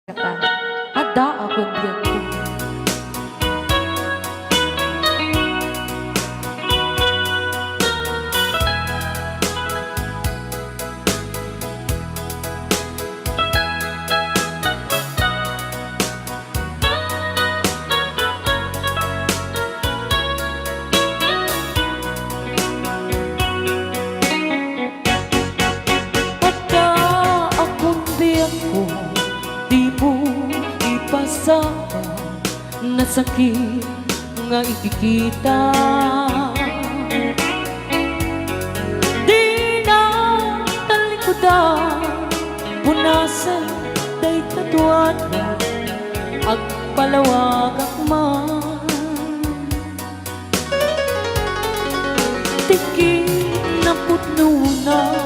kata ada ako diyan. Nasakit nga ikikita, di na talikodan, punasan day katuwada, ag palawag akman. Tiki na putno na,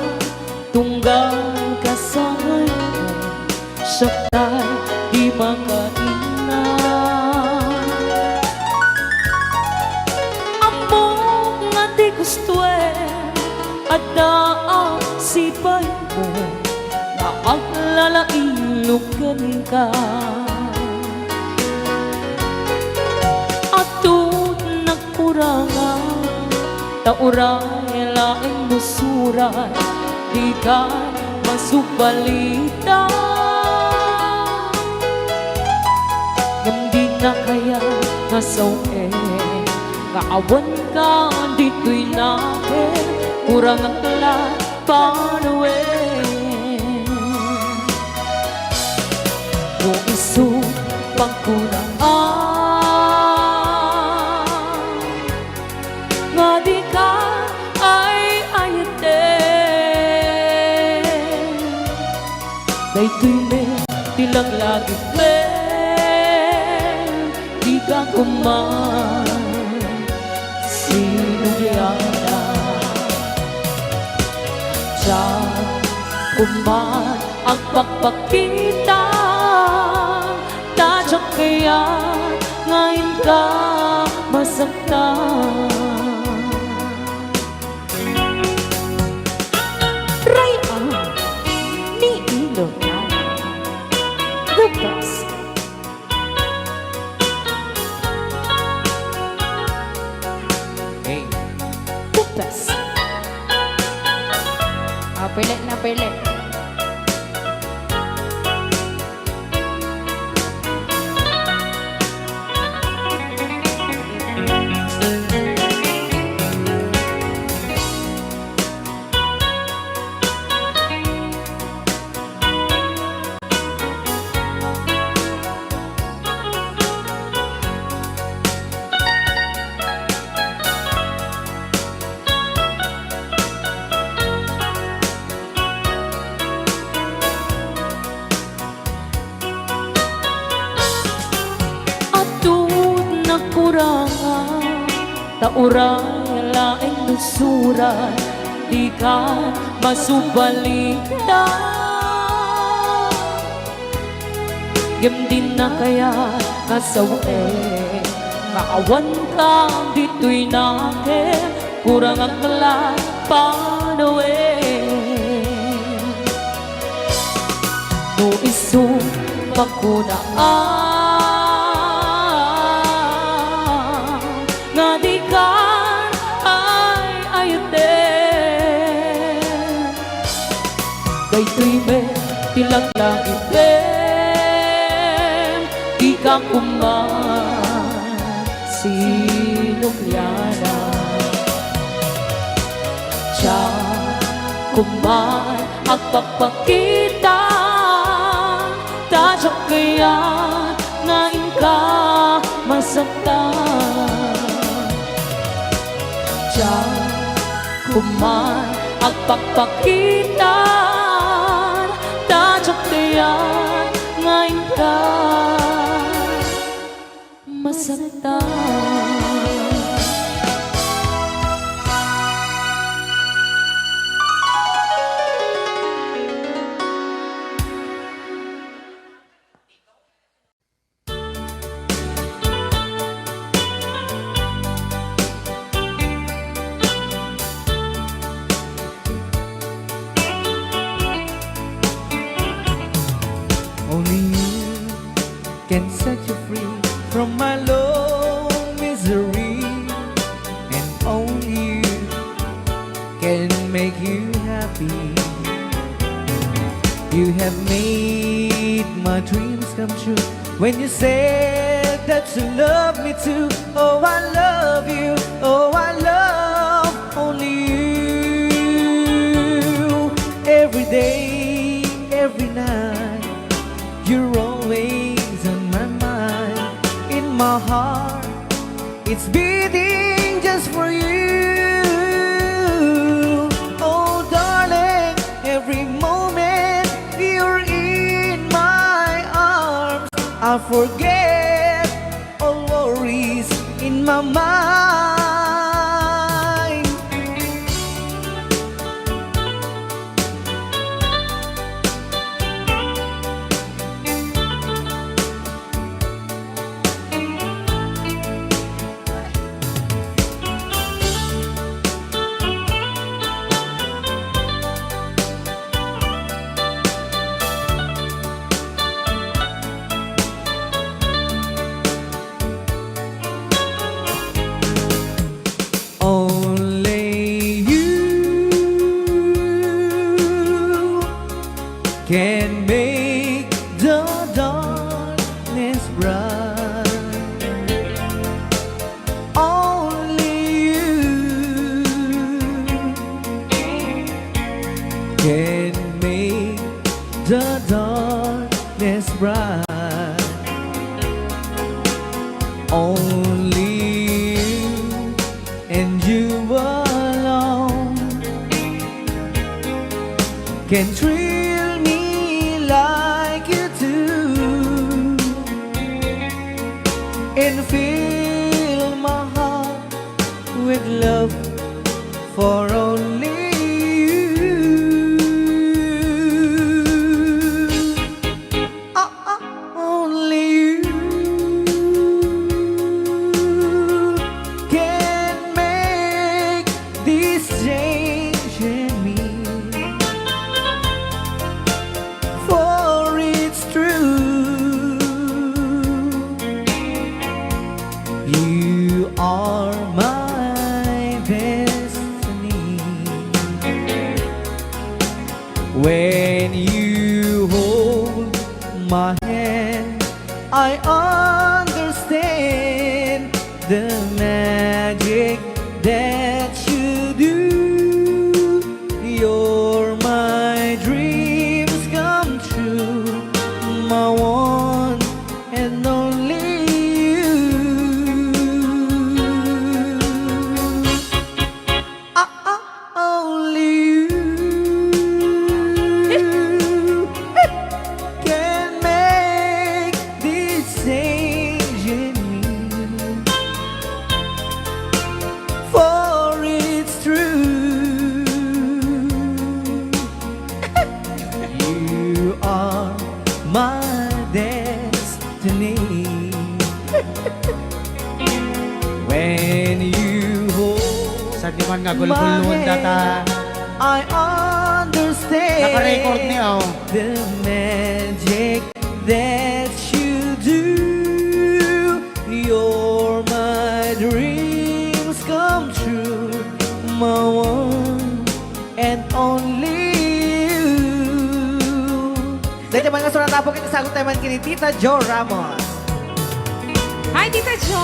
tunggal kasangay mo, saktay di makainan. Gusto at ang sipay mo na ang lalailugan ka. At doon nagkurangan, tauray laing musuray, di ka masubalita. Hindi na kaya nasawe, kaawan ka dito'y nakin, kurang ang talat panawin. Kung isupang kunaan, nga di ka ay ayatin. Dayto'y may tilang lagi men, di ka kuman. Sinugiyana diyan kuman ang pagpakita, tadyak kaya ngayon ka masaktan. Raya ni Ilocano Balse. Pilit na pilit. Tauray laing nusuray, di ka masubalita. Gimdin na kaya kasawe, maawan ka dito'y nakin, kurang ang talat panawin. No isupang kunaan, nga di ka ay ayatin. Dayto'y may tilang langit men, di ka kuman. Sinugiyana diyan kuman ang pagpakita, tadyak kaya ngayon ka masaktan. Diyan kuman ang pagpakita, tadyak kaya ngayon ka masaktan. Only you can set you free from my low misery, and only you can make you happy. You have made my dreams come true when you said that you love me too. Oh, I love you. Oh, I love only you. Every day, every night, you're always on my mind. In my heart, it's beating just for you. Oh, darling, every moment you're in my arms, I forget all worries in my mind. Only you can make the darkness bright. Only you can make the darkness bright. Only you and you alone can thrill me like you do, and fill my heart with love for only you. Only you can make this change in me, for it's true. You are my destiny. When you hold my hand, I understand the magic that you do. You're my dreams come true, my one and only you. Only you can make this change in me, for it's true. You are my destiny. When you hold Sa di man nga my gulgulon data. hand, I understand Naka-record niya, oh. the magic that you do. You're my dreams come true, my one and only you. Dahil naman nga sa natapok, itasagot naman kini Tita Jo Ramos. Hi, Tita Jo!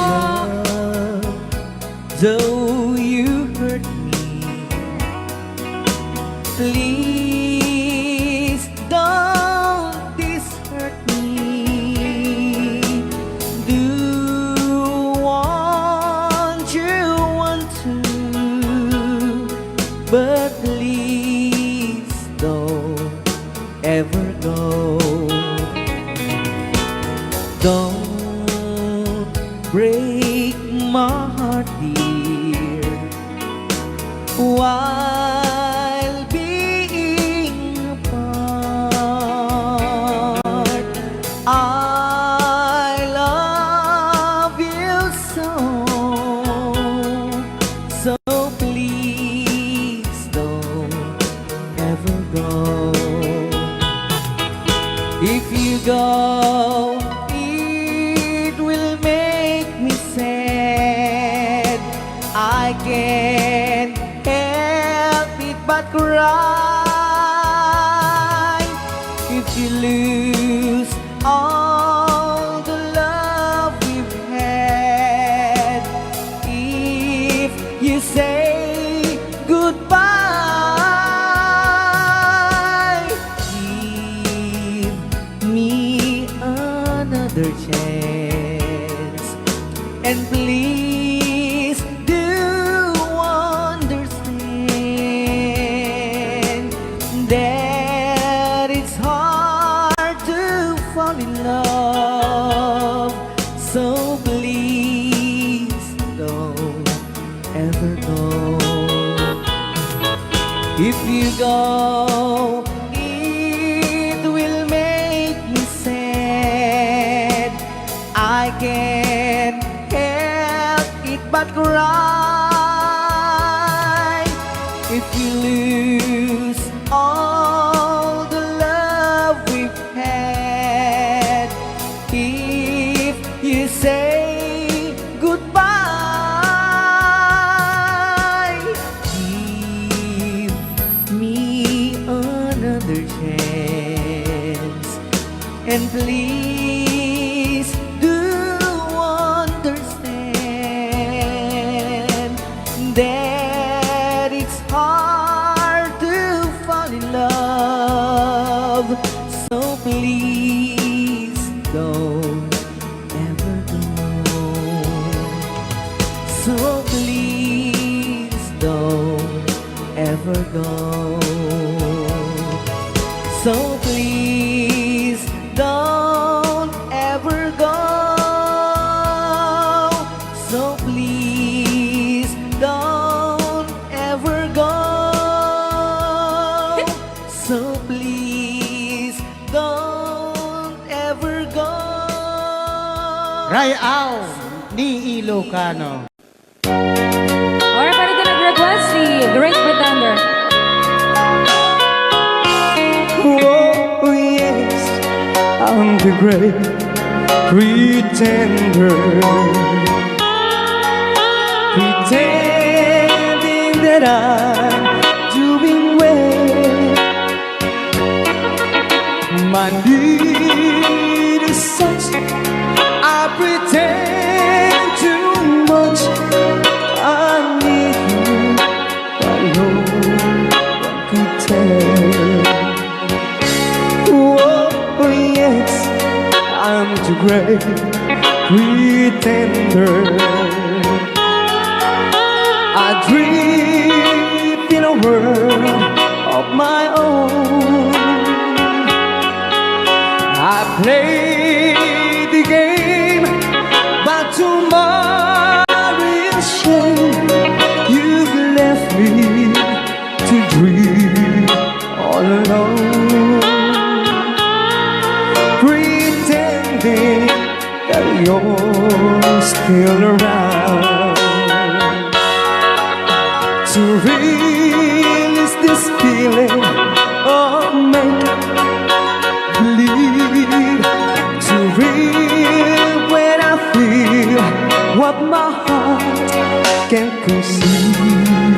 Though you hurt me, please don't dishurt me. Do want to, but please don't ever go. Don't break my heart, dear, while being apart. I love you so, so please don't ever go. If you go, another chance. And please do understand that it's hard to fall in love. So please don't ever go. If you go, it will make me sad. I can't help it but cry. If you lose all the love we've had, if you say goodbye, give me another chance. And please do understand that it's hard to fall in love. So please don't ever go. So please don't ever go. So please don't ever go. So please don't ever go. So please don't ever go. Rayaw ni Ilocano. Alright, para ito nag-request si Great Pretender. Oh yes, I'm the great pretender, pretending that I'm doing well. My need is such, I pretend too much. I need you, but no one could tell. Oh yes, I'm too great pretender. I dream in a world of my own. I play the game, but tomorrow is shame. You've left me to dream all alone, pretending that you're still around. To release this feeling of make-believe, to real when I feel what my heart can't conceive.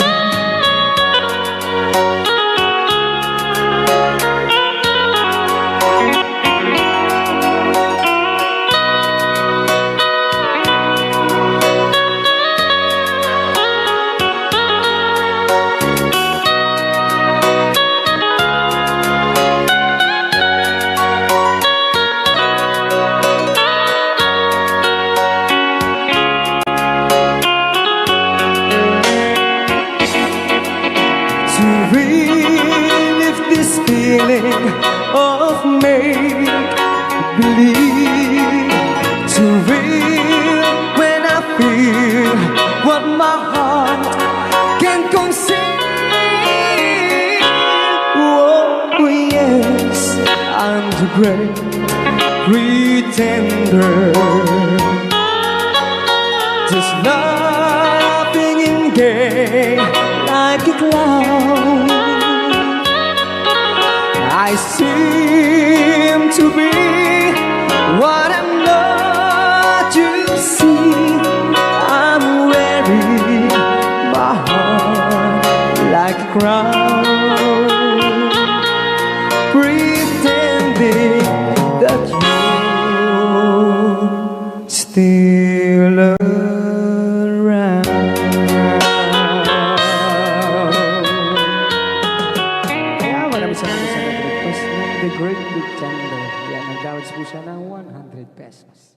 To relive this feeling of make-believe, to real when I feel what my heart can conceive. Oh yes, I'm the great pretender, just laughing in gay like a clown. I seem to be what I'm not, you see. I'm wearing my heart like a crown, pretending that you're still around. Kaya maraming salamat sa request ng The Great Pretender. Yan, nag-downloads po siya ng 100 pesos.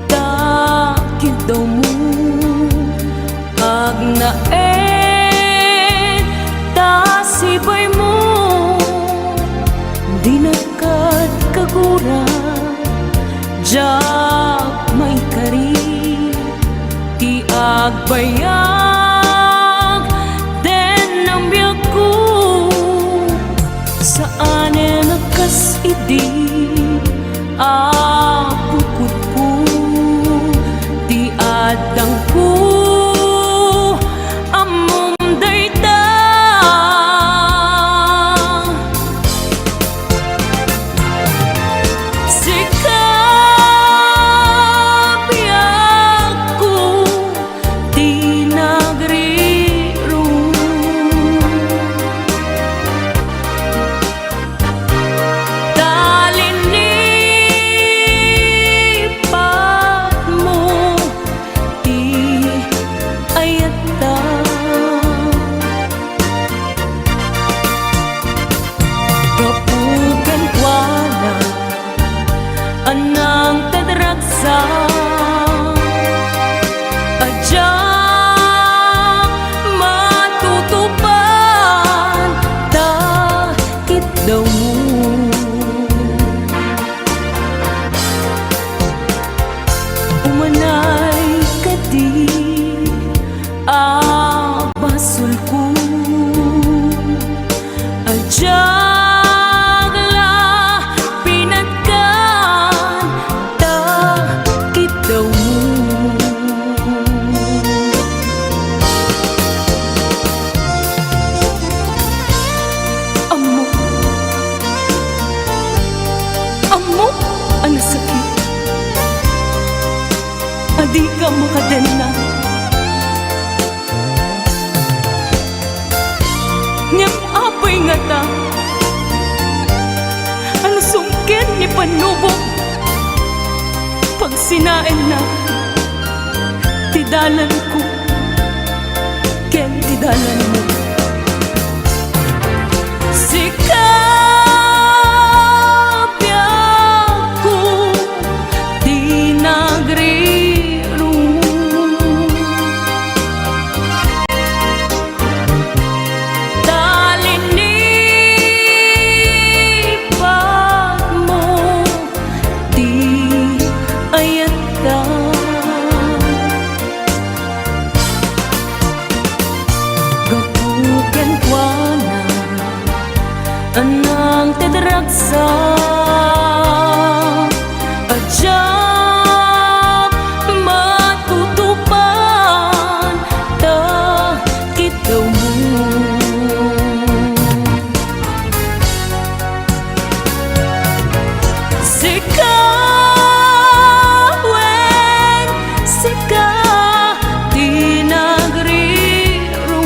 Pagkatakit daw mo agnaen tasibay mo di nakad kagura jak may kari ti agbayag den ang biyak ko saan nakas idi apukot po di adang po amom dayta sikap ko di nagriro talinipat mo di ayata kapugan wala anang tadragsa adya matutupan takit daw mo umanay kadi abasul ko adyagla pinagkan takit daw mo amo amo ang sakit adi ka makadena niyang apay nga ta ano sungkin ni panubok pag sinain na tidalan ko ken tidalan mo sikap ko di nagriro talinipat mo di ayata gapugan kuana anang tedragsa adyak matutupan takit daw mo sikawen sika di nagriro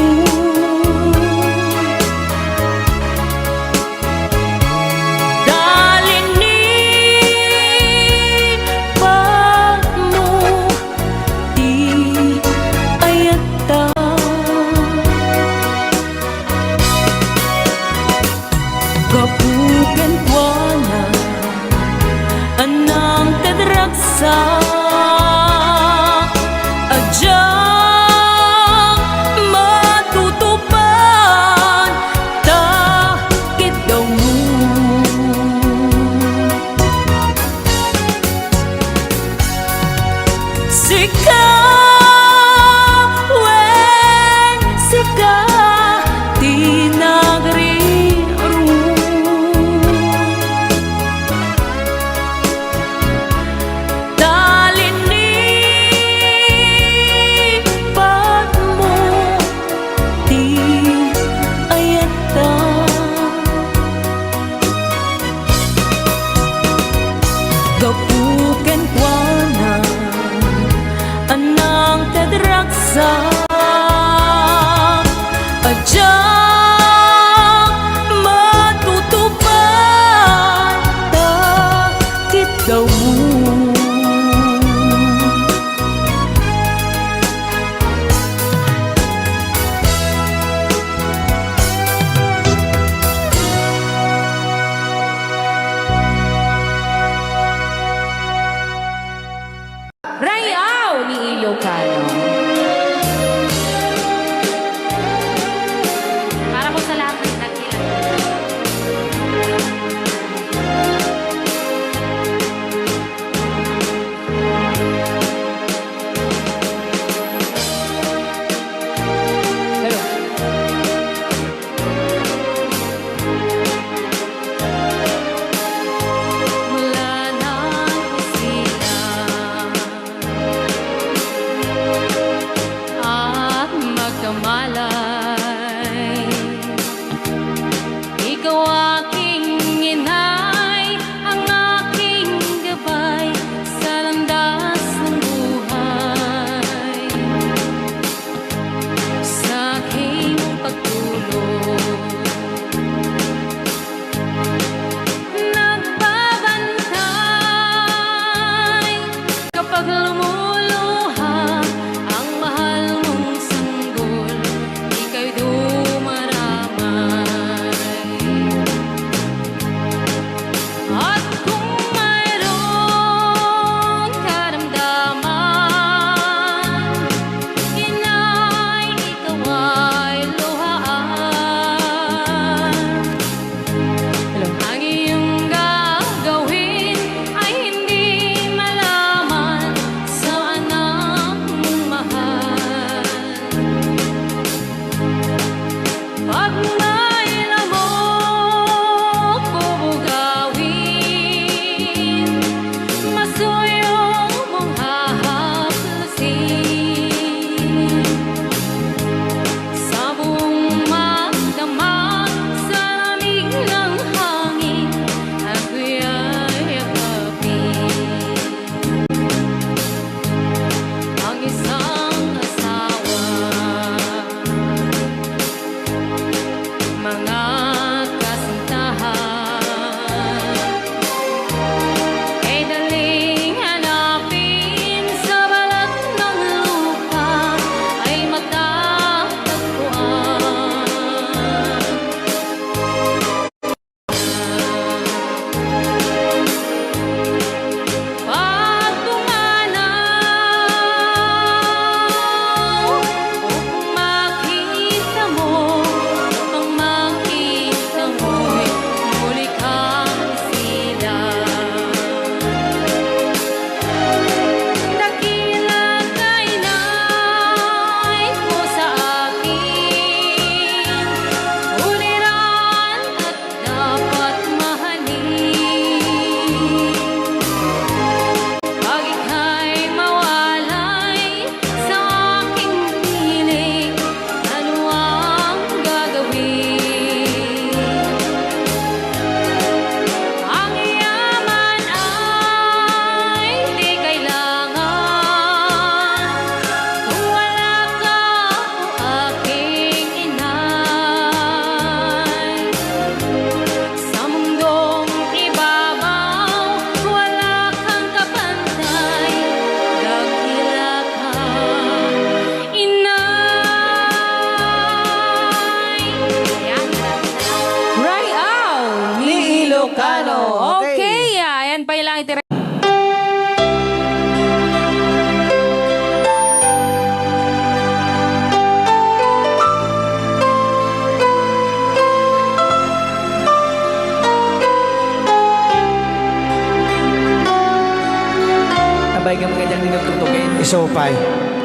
Isopay.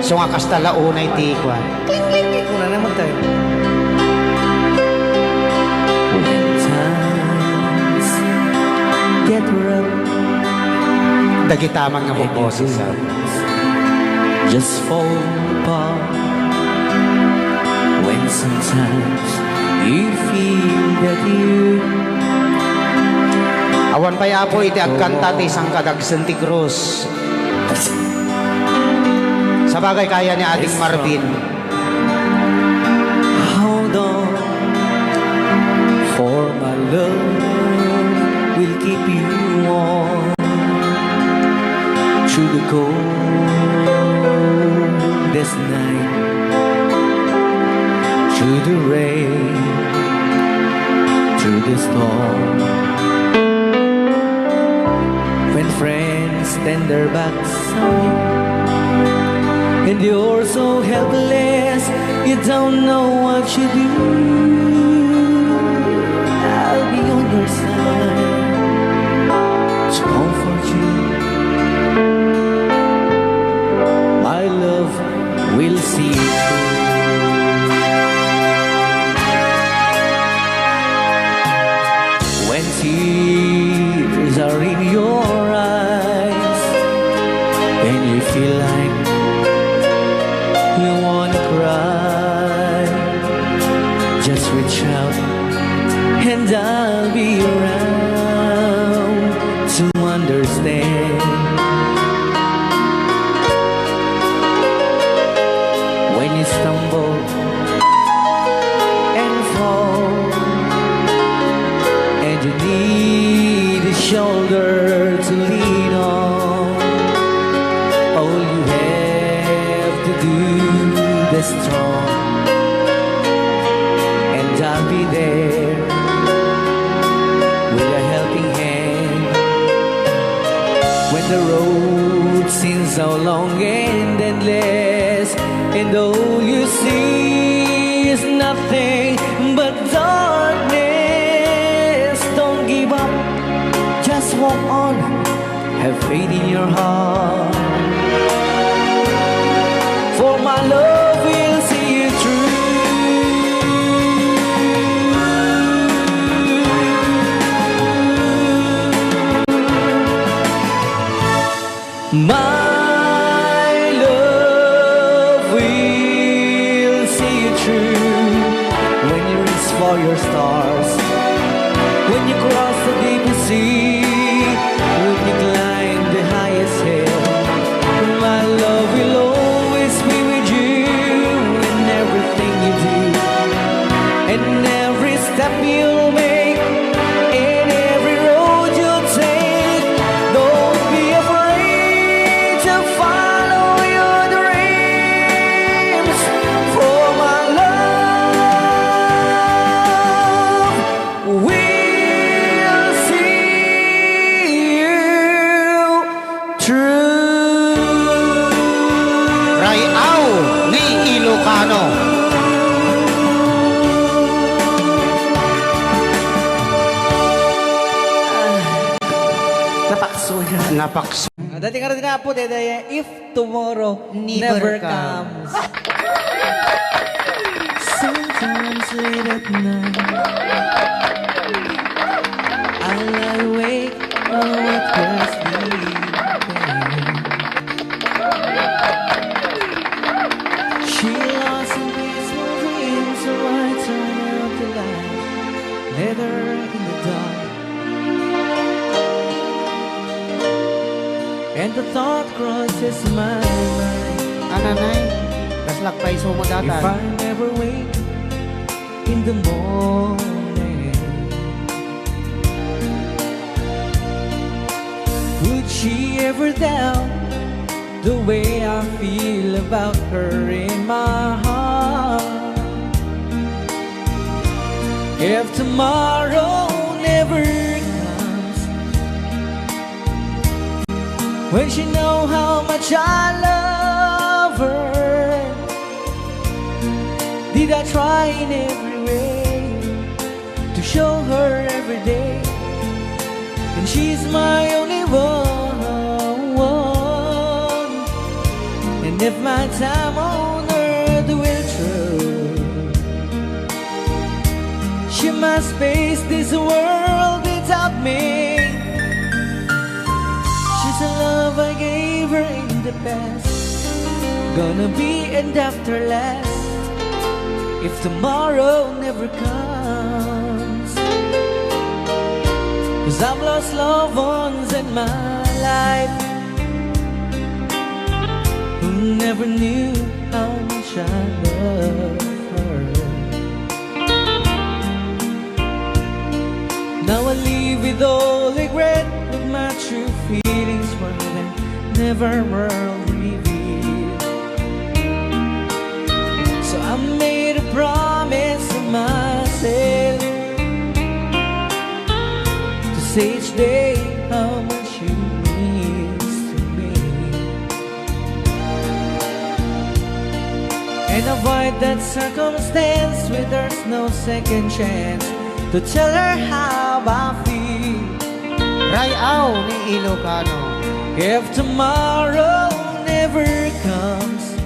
So nga kasta launay tikwan. Una naman tayo. When times get rough, Dagitamang nga po boses. just fall apart. When sometimes you feel that you Awan pa ya po iti agkanta ti isang kadagsan ti Cruz. Sa bagay kaya ni ating Marvin. hold on, for my love will keep you warm through the coldest night, through the rain, through the storm. When friends turn their backs on you and you're so helpless, you don't know what you do, I'll be on your side to comfort you. My love will see you through. When tears are in your eyes and you feel like you wanna cry, just reach out and I'll be around to understand. When you stumble and fall and you need a shoulder to lean on, all you have to do is strong, and I'll be there with a helping hand. When the road seems so long and endless, and all you see is nothing but darkness, don't give up, just walk on, have faith in your heart, for my love will see you through. My love will see you through. When you reach for your stars, when you cross the deepest sea, when you climb the highest hill, my love will always be with you in everything you do, and every step you'll make, in every road you'll take. Don't be afraid to follow your dreams, for my love will see you through. Rayaw ni Ilocano. Napakso yan. Napaks. Dati ka rin na po, dede, if tomorrow Never never comes. Sometimes late at night, I lie awake sleeping. She lost in peaceful dreams, so I turn out the light, let her in the dark. And the thought crosses my mind, Ananay. Kaslak pa iso mo if I datan. never wake in the morning, would she ever doubt the way I feel about her in my heart? If tomorrow never comes, when she know how much I love her, did I try in every way to show her every day, and she's my only one. And if my time on earth will true, she must face this world without me. She's a love I gave her in the past, gonna be and after last if tomorrow never comes. 'Cause I've lost loved ones in my life who never knew how much I love her. Now I live with all regret, but my true feelings were then never were revealed. So I made a promise to myself to say each day how much you means to me, and avoid that circumstance where there's no second chance to tell her how I feel. Rayaw ni Ilocano. If tomorrow never comes,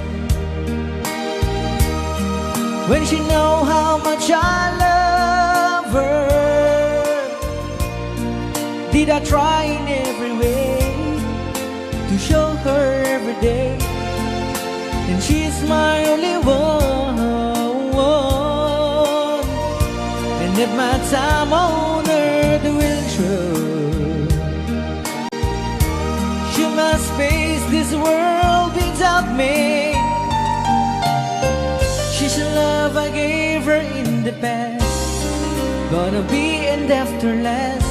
when she know how much I love her, did I try in every way to show her every day, and she's my only one. And if my time on earth will true, she must face this world without me. She's a love I gave her in the past, gonna be and after last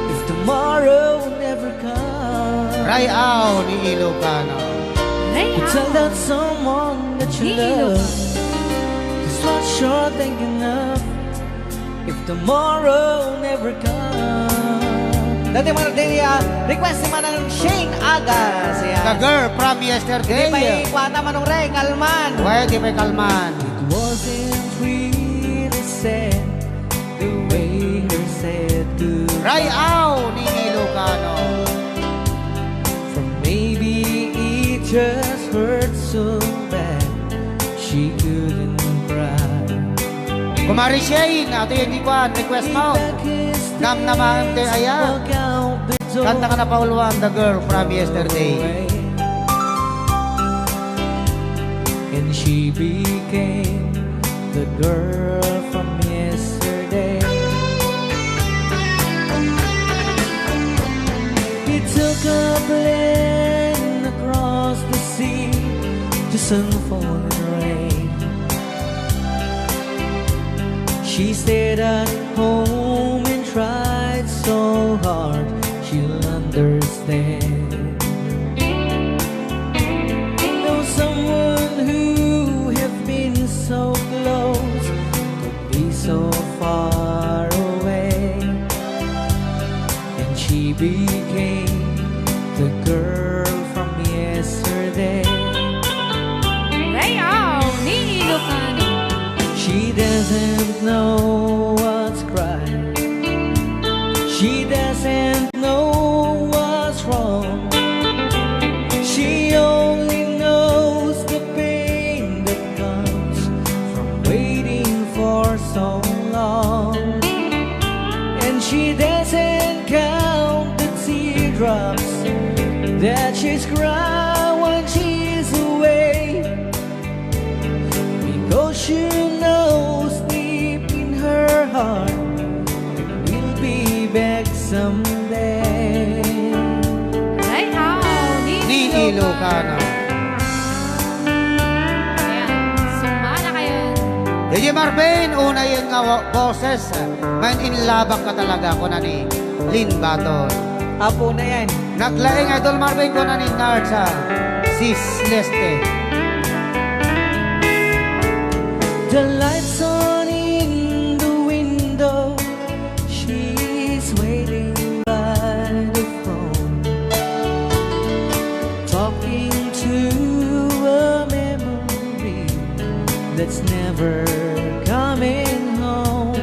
if tomorrow never comes. Rayaw ni Ilocano. You tell that someone that you love, just what you're thinking of if tomorrow never comes. Dati mo din request naman ng Shane Agas. The girl from yesterday. Hindi pa ikwata manong re, kalman. Why di may kalman? It wasn't really sad the way her said goodbye. Rayaw ni Ilocano. For maybe it just hurt so bad she couldn't cry. Kumari Shane, ato yung ikuan, request mo. Nam naman te aya. Kanta ka na pauluan, the girl from yesterday. And she became the girl from yesterday. He took a plane across the sea to sun, fall, and rain. She stayed at home and tried so hard she'll understand. Though someone who have been so close could be so far away, and she became the girl from yesterday. Rayaw ni Ilocano. She doesn't know what's right. She doesn't know what's wrong. She only knows the pain that comes from waiting for so long. And she doesn't count the teardrops that she's cried when she's away, because she knows deep in her heart we'll be back someday. Rayaw Ni Ilocano. Ayan, sumala kayo. DJ Marvin, una yung nga boses. Man inlabak ka talaga ko na ni Lynn Baton. Apo na yan. Naglaing Idol Marvin ko na ni Narsa. Sis Leste. The lights on in the window, she's waiting by the phone, talking to a memory that's never coming home.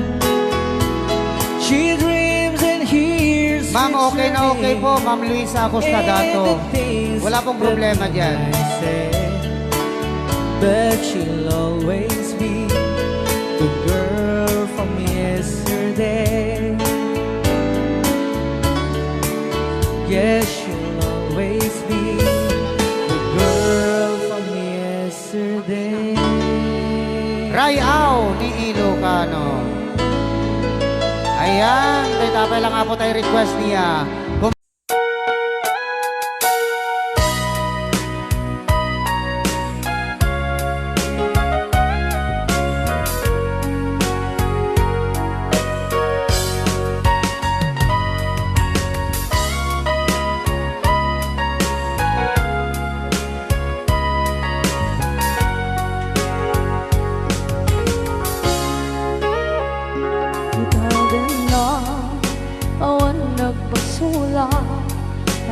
She dreams and hears. Ma'am, okay na okay po. Ma'am Luisa Acosta Dato. Wala pong problema dyan. I say. but she'll always be the girl from yesterday. Yes, she'll always be the girl from yesterday. Rayaw ni Ilocano. Ayan, may tapay lang nga po tayo request niya.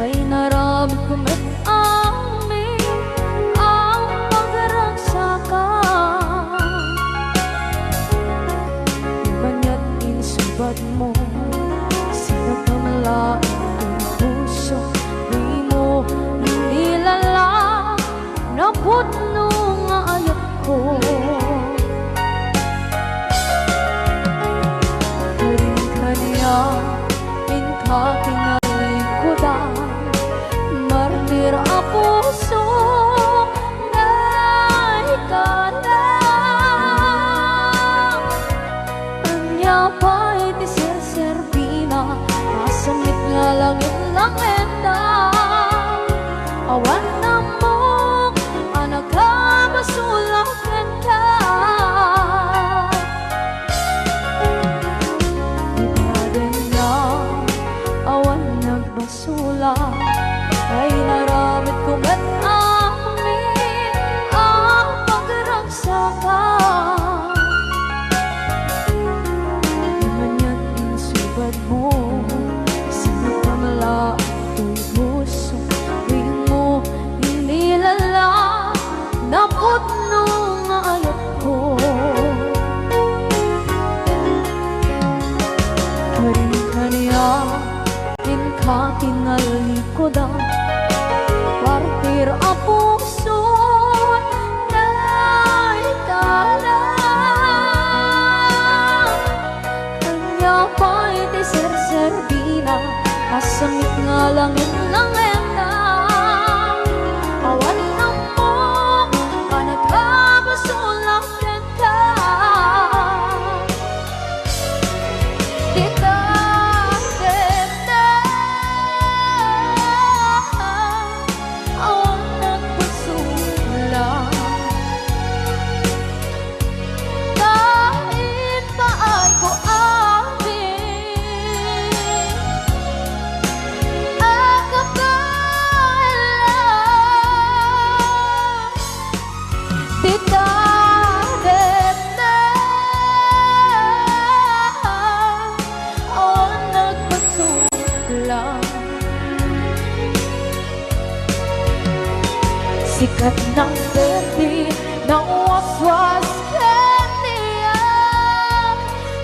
Ay naramit ko met amin ang pagragsakan. Banya't insubad mo, sinagpamala ang puso. Di mo nilala na putno nga ayat ko. Karin-kanya, inkaking martir a puso na ikalang. Anya pa'y di ser-serbina, nasamit nga langit lang enda. Awan na mo, anak ka masulak enda. Basula ay naramit ko met amin ang pagragsakan. Di man yan insubad mo, sinagpamala ito'y puso. Di mo inilala na putno nga ayat ko. Karin-kanya katingal likodan, partir a puso na ikalang. Kanya pa'y di ser-serbina, asamit nga langit lang enda. Awan na mo, panagkabasulak enda. Dita sikat ng berde ng waswas kaniya,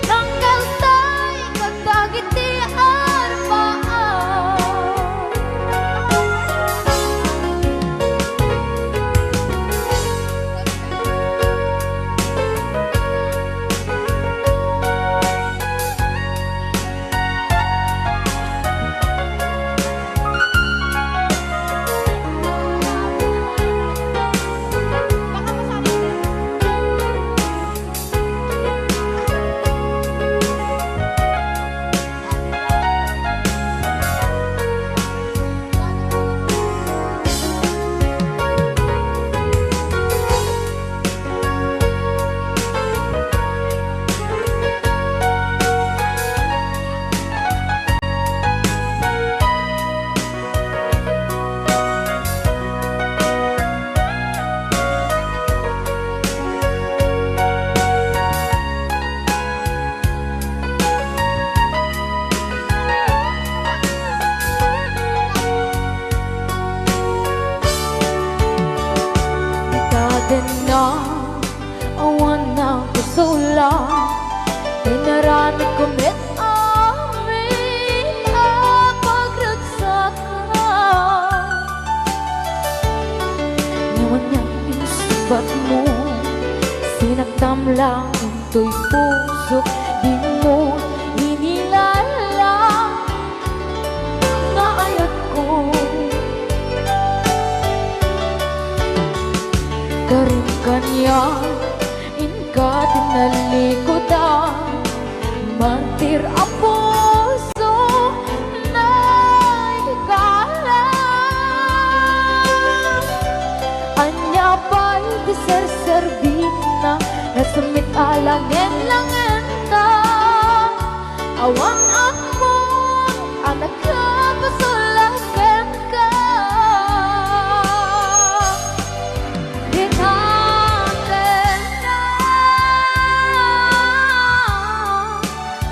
tanggal tay katagitian paan. ito'y puso, di mo inilala na ayat ko. Karin-kanya, inka tinalikodan, mantir ang puso na higala. Anya pa'y di ser-servin na nasumit alangin-langin na awan ako anak ka pasulakan ka. Di natin na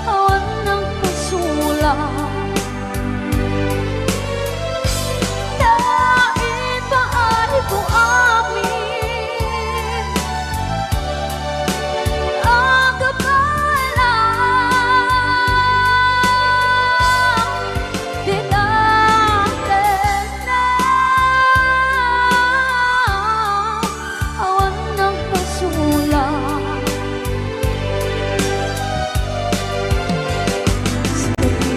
awan ng pasulat. Dahil ba ay kung amin ang kapala. Di natin na awan ng pasulat.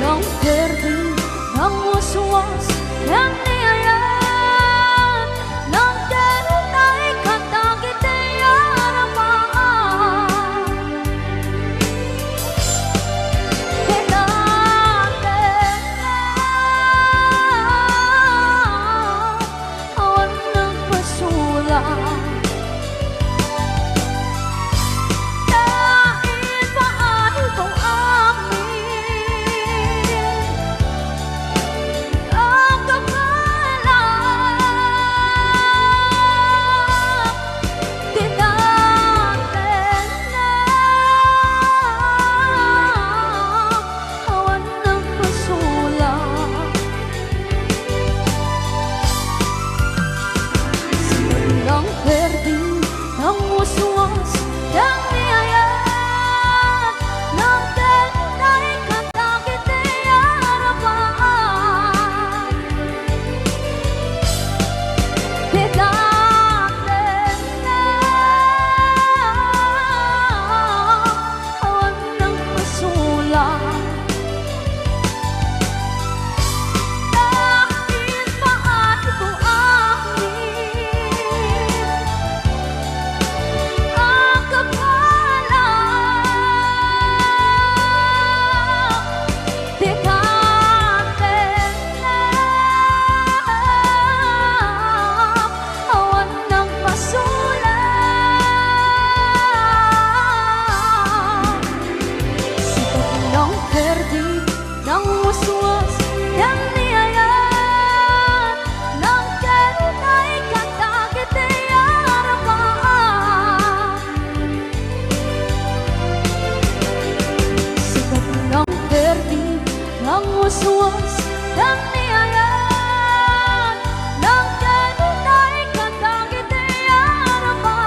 Ng verde, ng waswas, ng niyayan, ng ganun ay katagit ay harapan. Di natin na awan ng pasulat. Dahil ba ay kung amin ang kapala. Di natin na awan ng pasulat. Ng verde, ng waswas, ng niyayan, ng ganun ay katagit ay harapan. Di natin na awan ng pasulat. Dahil ba ay kung amin ang kapala. Di natin na awan ng pasulat. Sikat ng verde, ng waswas, ng niyayan, ng ganun ay katagit ay harapan. Sikat ng verde, ng waswas, ng niyayan, ng ganun ay katagit ay harapan.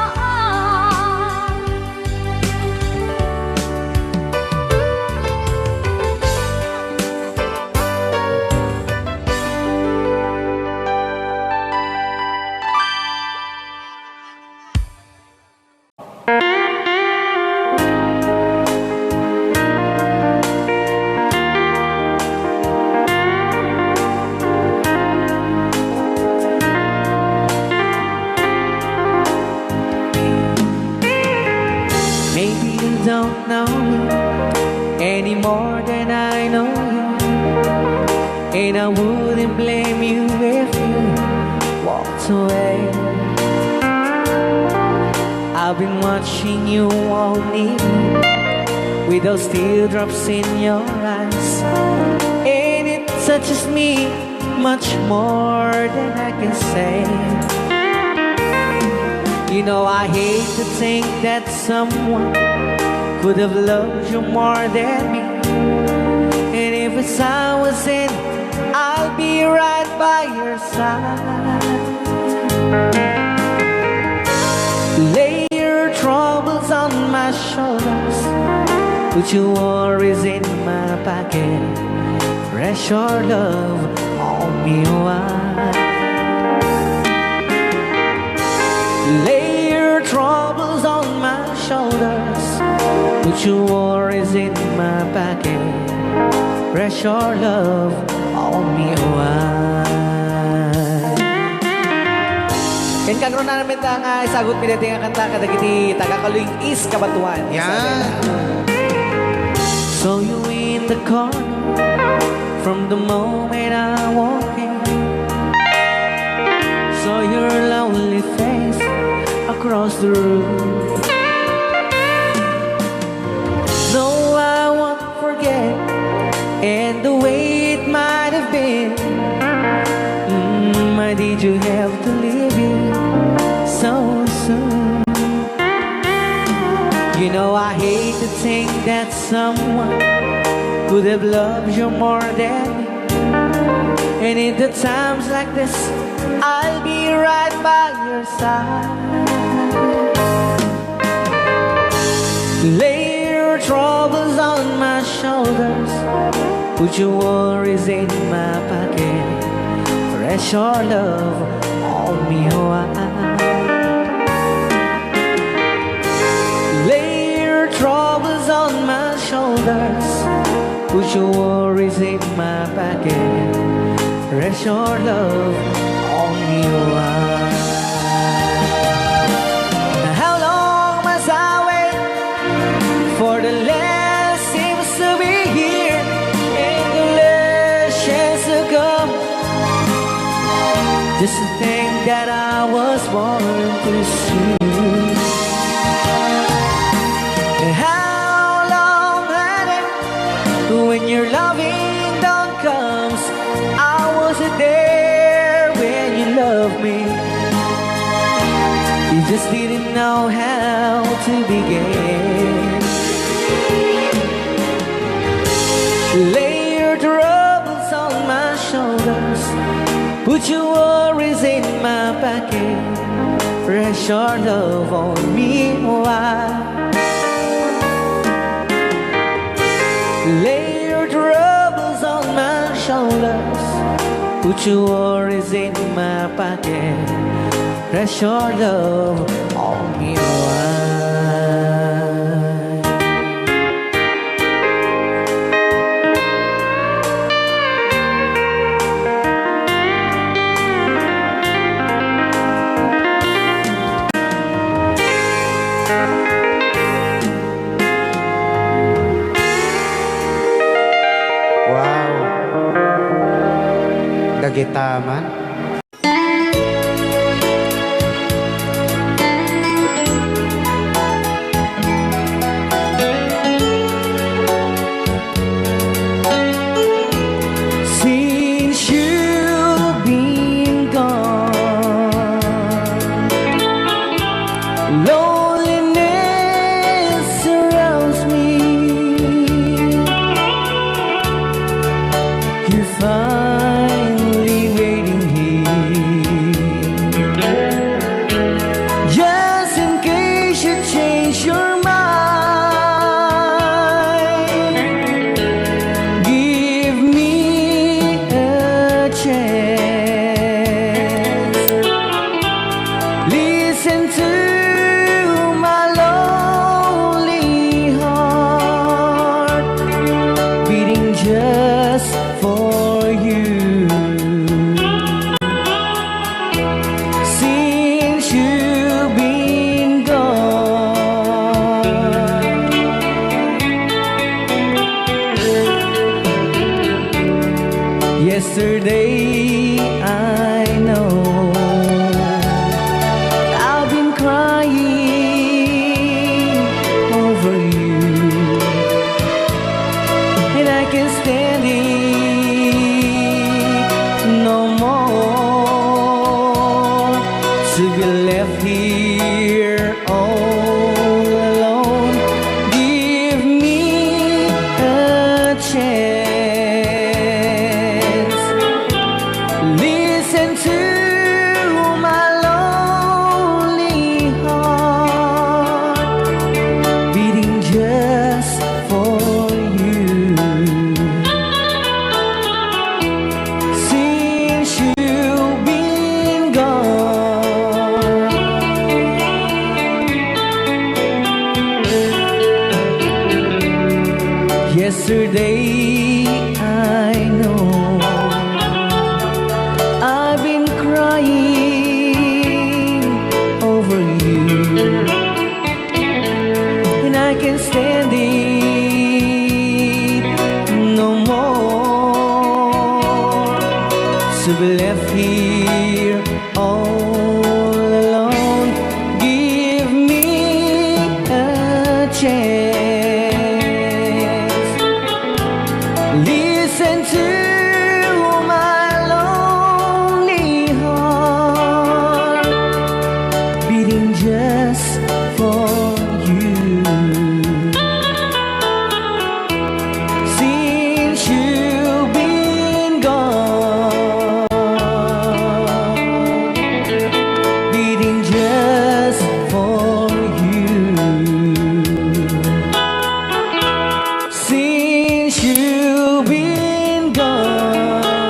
Maybe you don't know me any more than I know you, and I wouldn't blame you if you walked away. I've been watching you all evening with those teardrops in your eyes, and it touches me much more than I can say. You know, I hate to think that someone could have loved you more than me, and if it's I was in, I'll be right by your side. Lay your troubles on my shoulders, put your worries in my pocket, rest your love on me wide. Lay your troubles on my shoulders, Put your worries in my pocket. Rest your love on me away. Ken kagron na namin nga isagot pinati nga kanta kadagiti tagakaluing is kabatuan. Yan. Saw you in the corner from the moment I walked in. Saw your lonely face across the room. Though I won't forget, and the way it might have been, why did you have to leave it so soon? You know I hate to think that someone could have loved you more than me. And in the times like this, I'll be right by your side. Lay your troubles on my shoulders, put your worries in my pocket. Rest your love on me wide. Lay your troubles on my shoulders, put your worries in my pocket. Rest your love on me wide. How long must I wait for the last seems to be here and the last chance to come? Just to think that I was born to see. How long had it when your loving dawn comes? I wasn't there when you loved me. You just didn't know how to begin. Lay your troubles on my shoulders, put your worries in my pocket. Rest your love on me wide. Lay your troubles on my shoulders, put your worries in my pocket. Rest your love on me wide. Wow. Dagitaman. Since you've been gone, loneliness surrounds me. You're finally waiting here, just in case you change your mind. Give me a chance. Listen to my lonely heart beating just for you. Since you've been gone, yesterday I know I've been crying over you, and I can't stand it no more to be left here all alone. Give me a chance. Listen to my lonely heart beating just Yesterday I know I've been crying over you, and I can't stand it no more to be left here all alone. Give me a chance. Listen to my lonely heart beating just for you. Since you've been gone, beating just for you. Since you've been gone,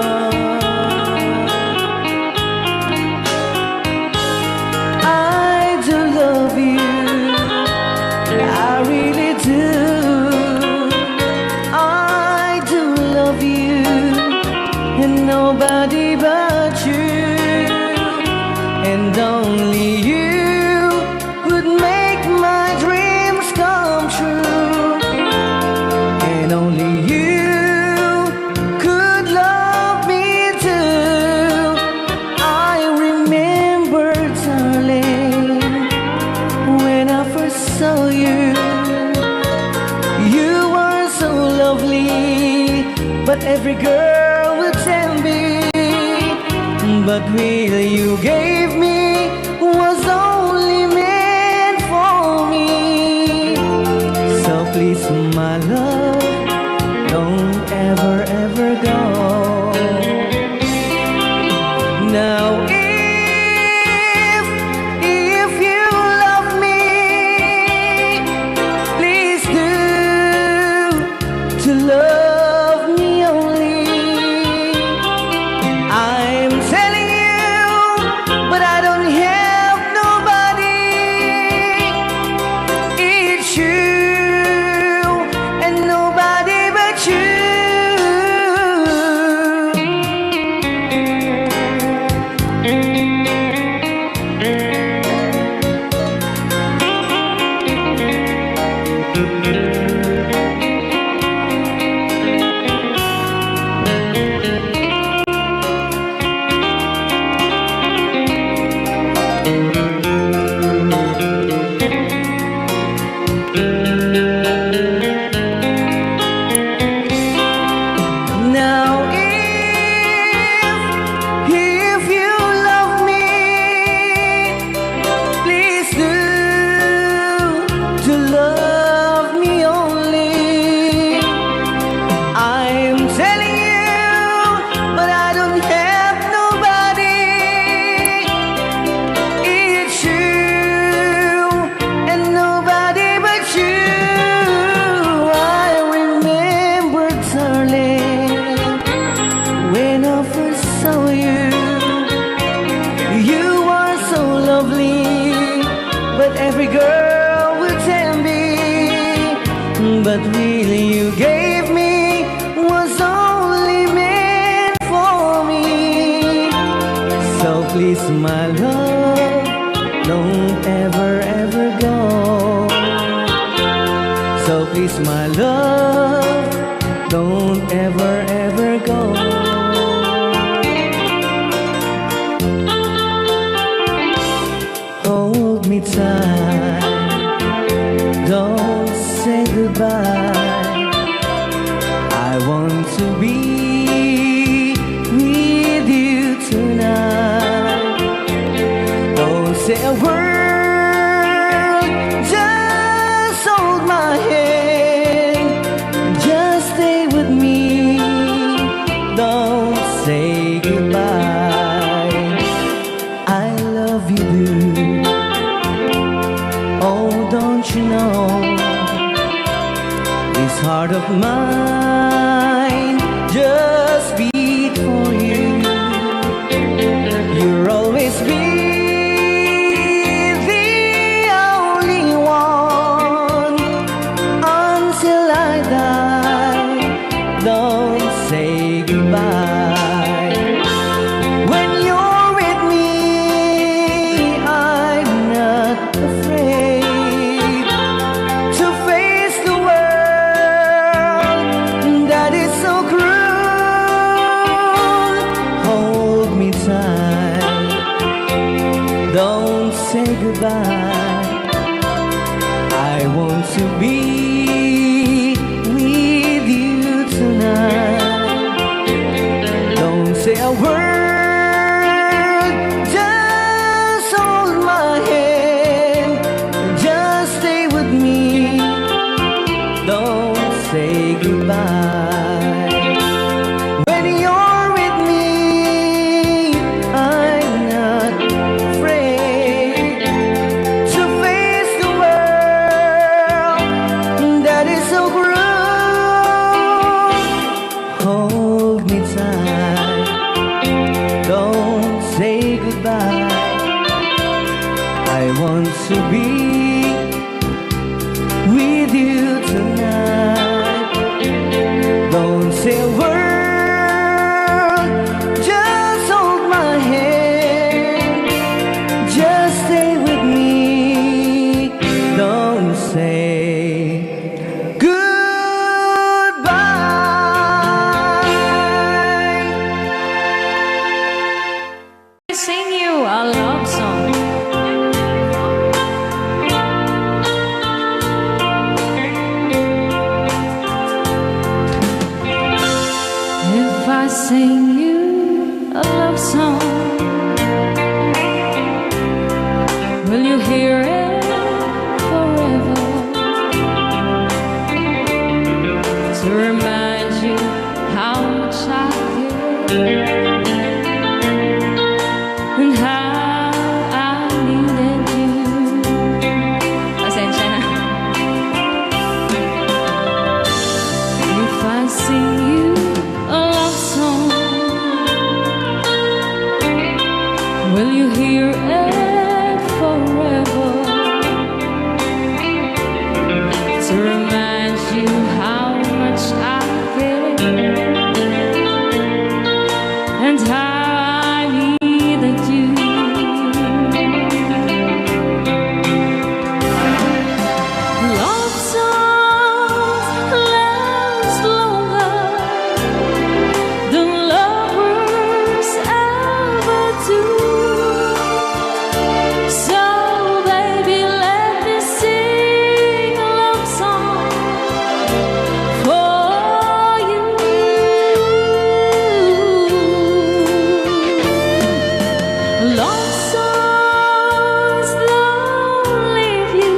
I do love you, I really do. I do love you, and nobody but you, and only you could make my dreams come true, and only you could love me too. I remember, darling, when I first saw you, you were so lovely, but every girl would tell me, but will you gave me was only meant for me. So please, my love, don't ever, ever go. Now, if you love me, please do to love me only. I'm telling you, but I don't have nobody. It's you and nobody but you. Now, if you love me, please do to love me only. I'm telling you, but I don't have nobody. It's you and nobody but you. I remember, darling, when I first saw you, you were so lovely, but every girl would tell me, but really you gave me was only meant for me. So please, my love, don't ever, ever go. So please, my love, don't ever, ever go. Hold me tight, don't say goodbye. I want to be with you tonight. Don't say a word, just hold my hand, just stay with me. Don't say goodbye. I love you, dude. Oh, don't you know, this heart of mine just beat for you. You'll always be the only one until I die. goodbye. I want to be with you tonight. Don't say a word, just hold my hand, just stay with me. Don't say goodbye. When you're with me, I'm not afraid to face the world that is so cruel. Hold me tight, don't say goodbye. I want to be with you tonight. Don't say a word, just hold my hand, just stay with me. Don't say goodbye. Sing you a love song. If I sing you a love song, will you hear it forever? To remind you how much I care and how I needed you. Pasensya na. If I sing you a love song, will you hear it forever? To remind you how much I care and how I needed you. Love songs last longer than lovers ever do. So baby, let me sing a love song for you. Love songs don't leave you,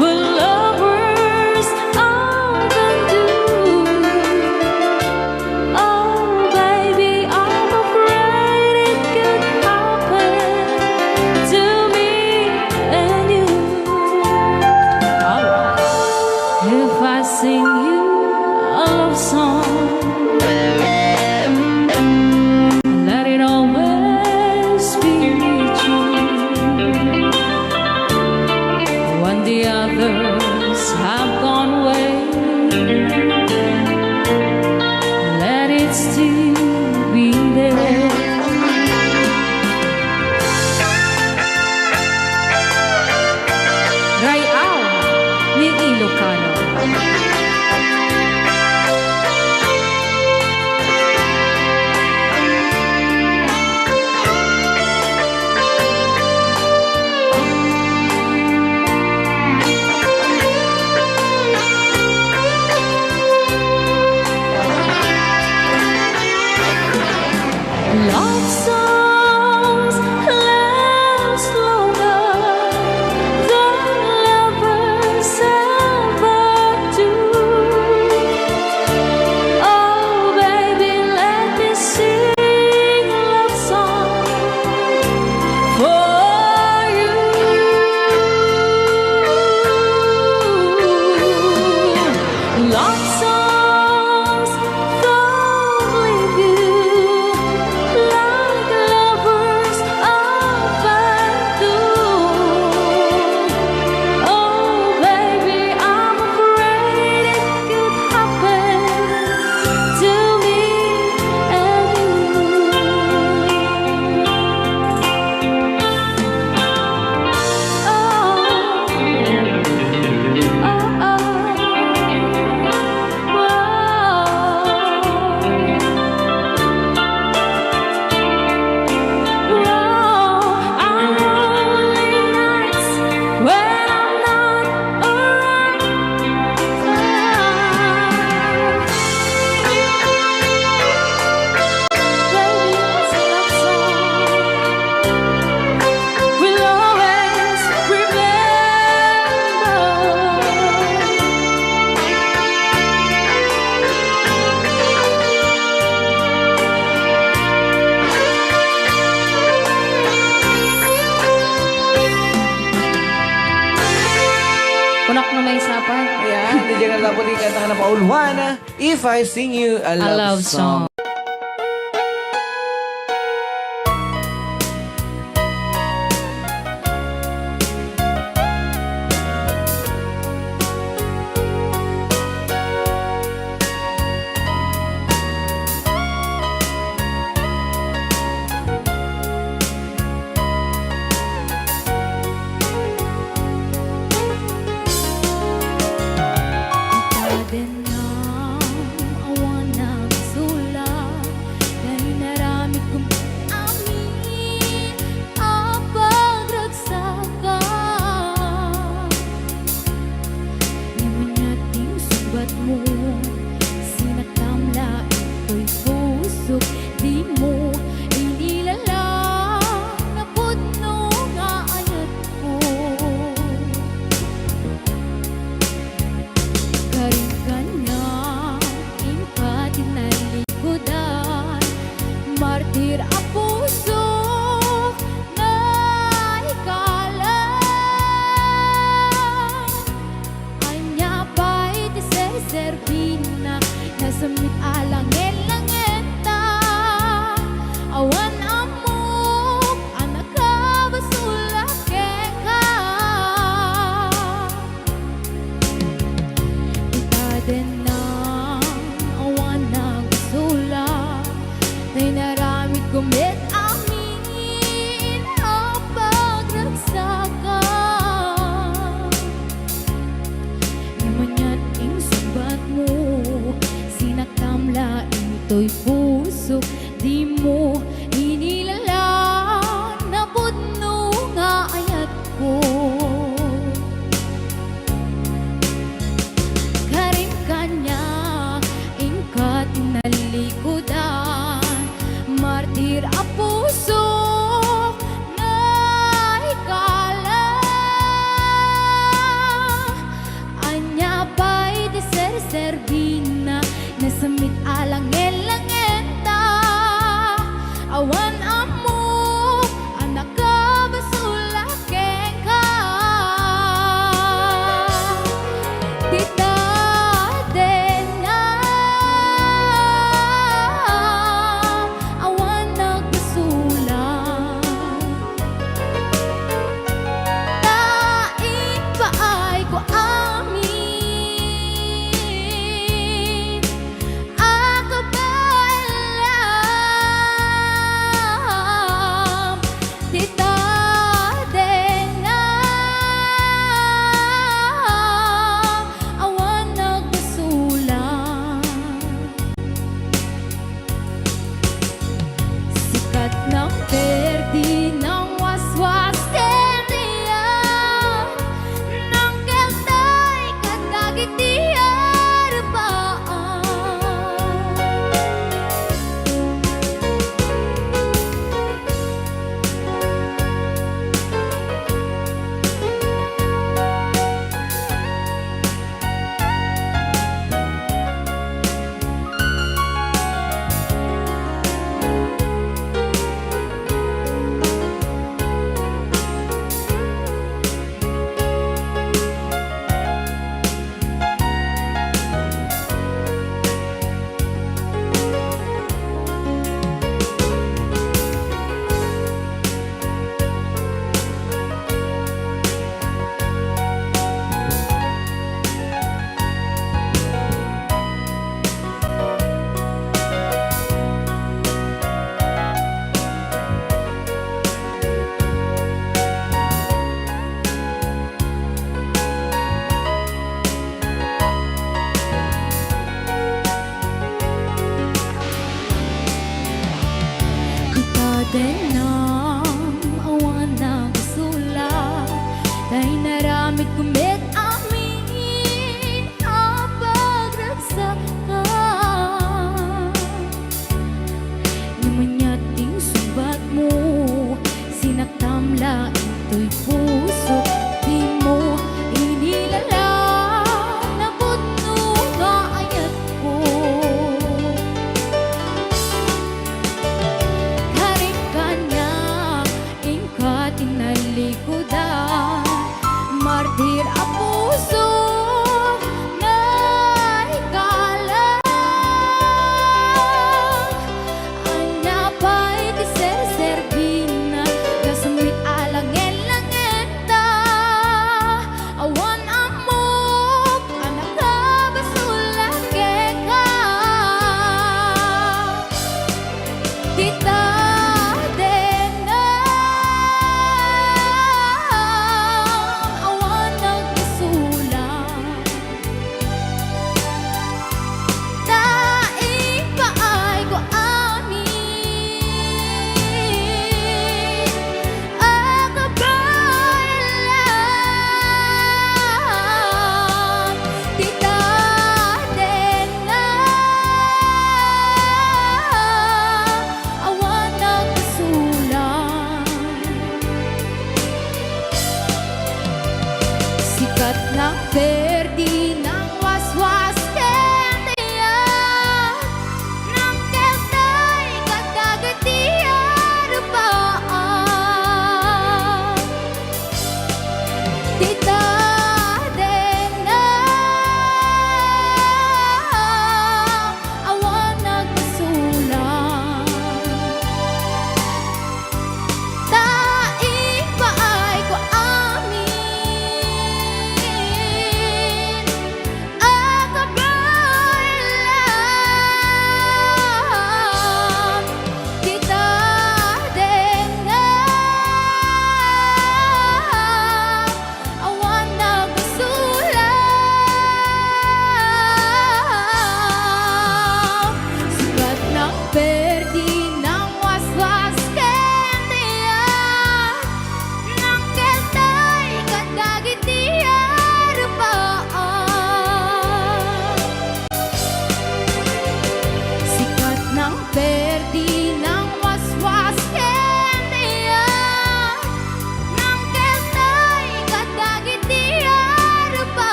but lovers often do. Oh baby, I'm afraid it could happen to me and you. Alright. If I sing you a love song, let it always be true. When the others have gone away, let it still be there. Rayaw ni Ilocano. Love songs last longer than lovers ever do. Ayan, hindi dyan na dapat ikanta ka na pauluhan. If I Sing You a Love Song. Ito'y puso, di mo inilalang na pudno nga ayat ko. Karin kanya, ingkat nalikudan, martir a puso na ikala. Anya ba'y deser-servina, nasamit alang elangenta,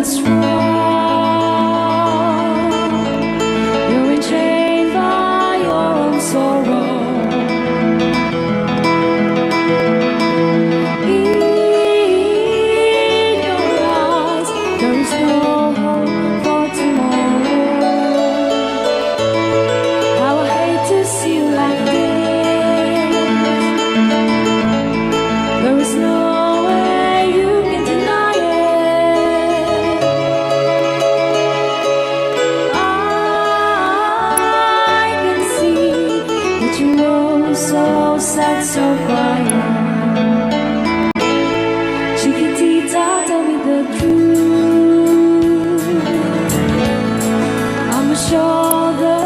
what's wrong. You're enchained by your own sorrow. In your eyes, there is no hope for tomorrow. How I hate to see you like this. There is no way you can deny it. I can see that you're so sad, so quiet. Chiquitita, tell me the truth. I'm a shoulder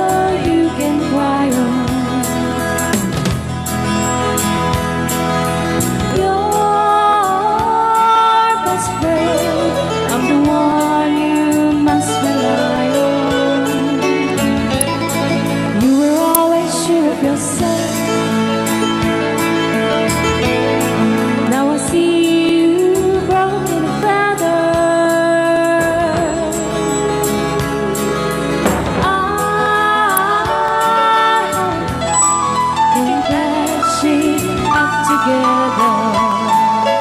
you can cry on. Your best friend, I'm the one you must rely on. You were always sure of yourself. Now I see you broken a feather. I think that she up together.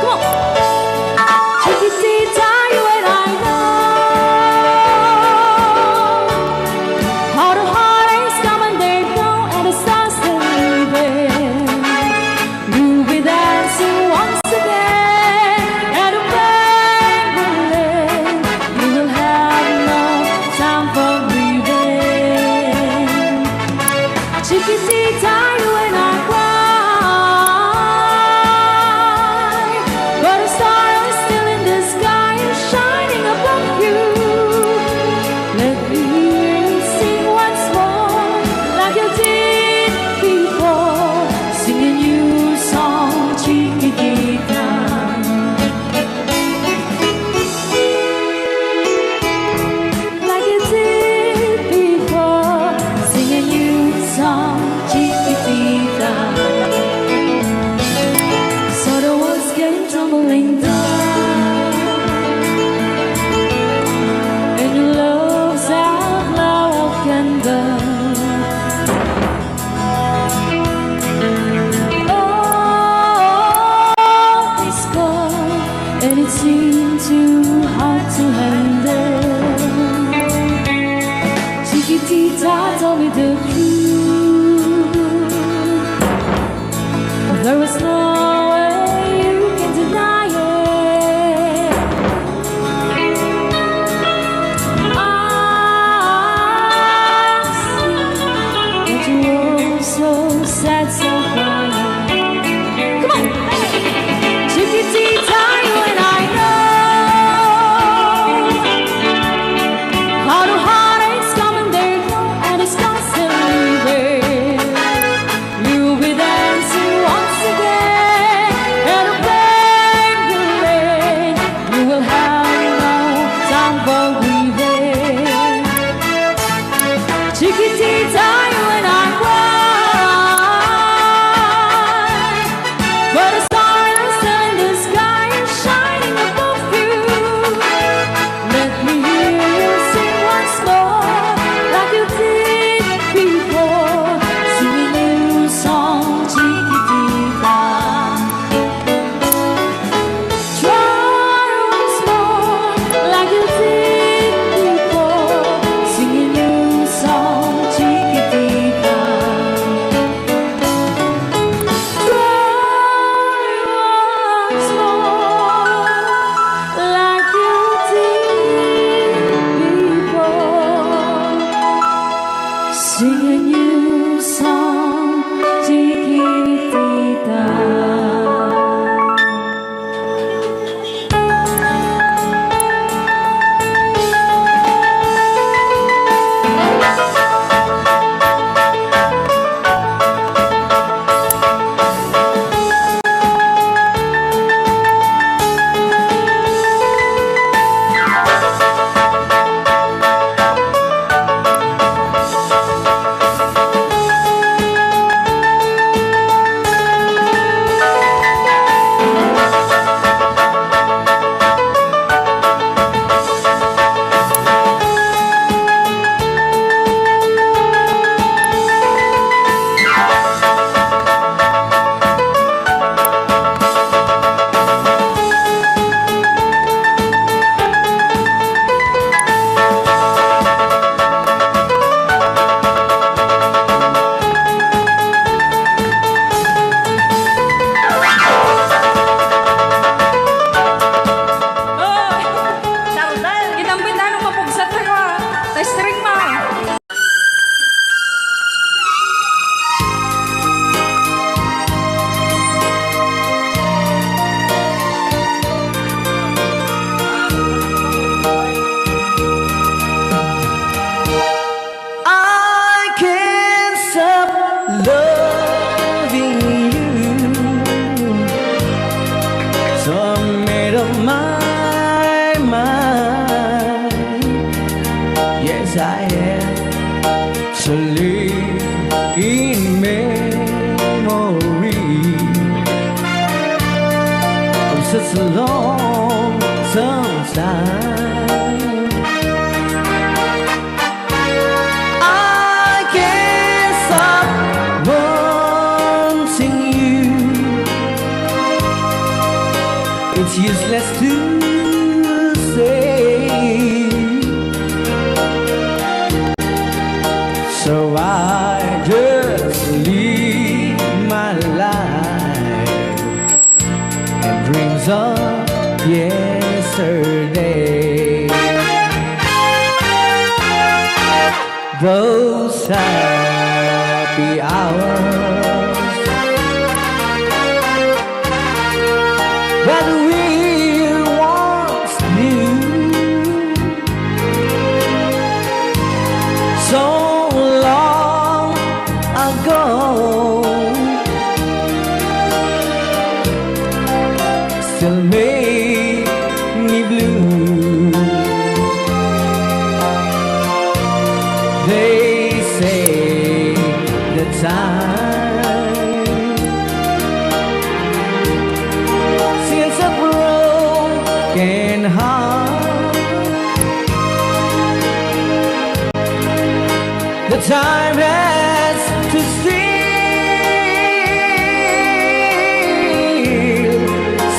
Come on, Chiquitita, you and I know how the heartaches come and they go, and the stars they're leaving. You'll be dancing once again, and the pain will end. You will have no time for breathing. Chiquitita, you and I cry, but a star is still in the sky and shining above you. Let me hear you sing once more, like you did before, sing a new song, Chiquitita. Like you did before, sing a new song, Chiquitita. So the world's getting tumbling down, and your love's out loud can burn. All is gone, and it seemed too hard to handle. Chiquitita, tell me the truth. There was no way you can deny it. I see that you're so sad, so quiet. Come on, Chiquitita, you and I know how the heartaches come and they go, and the scars still as I am, to live in memory of such a long time. I can't stop wanting you. It's useless to say, so I just live my life and dreams of yesterday. Those happy hours that we once knew, so long ago, still make me blue. They say the time since a broken heart, the time has to steal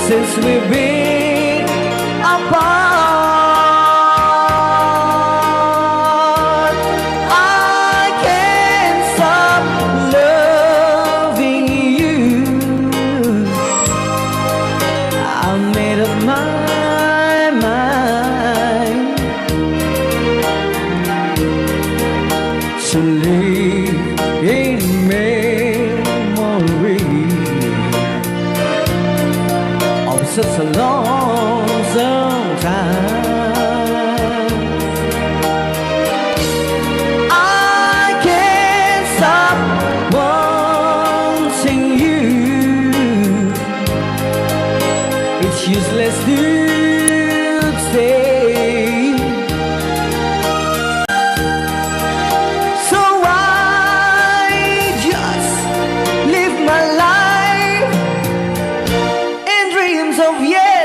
since we've been apart. I can't stop loving you. I made up my mind to live in memory of such a long time. I can't stop wanting you. It's useless to stay, so I just live my life in dreams of yesterday.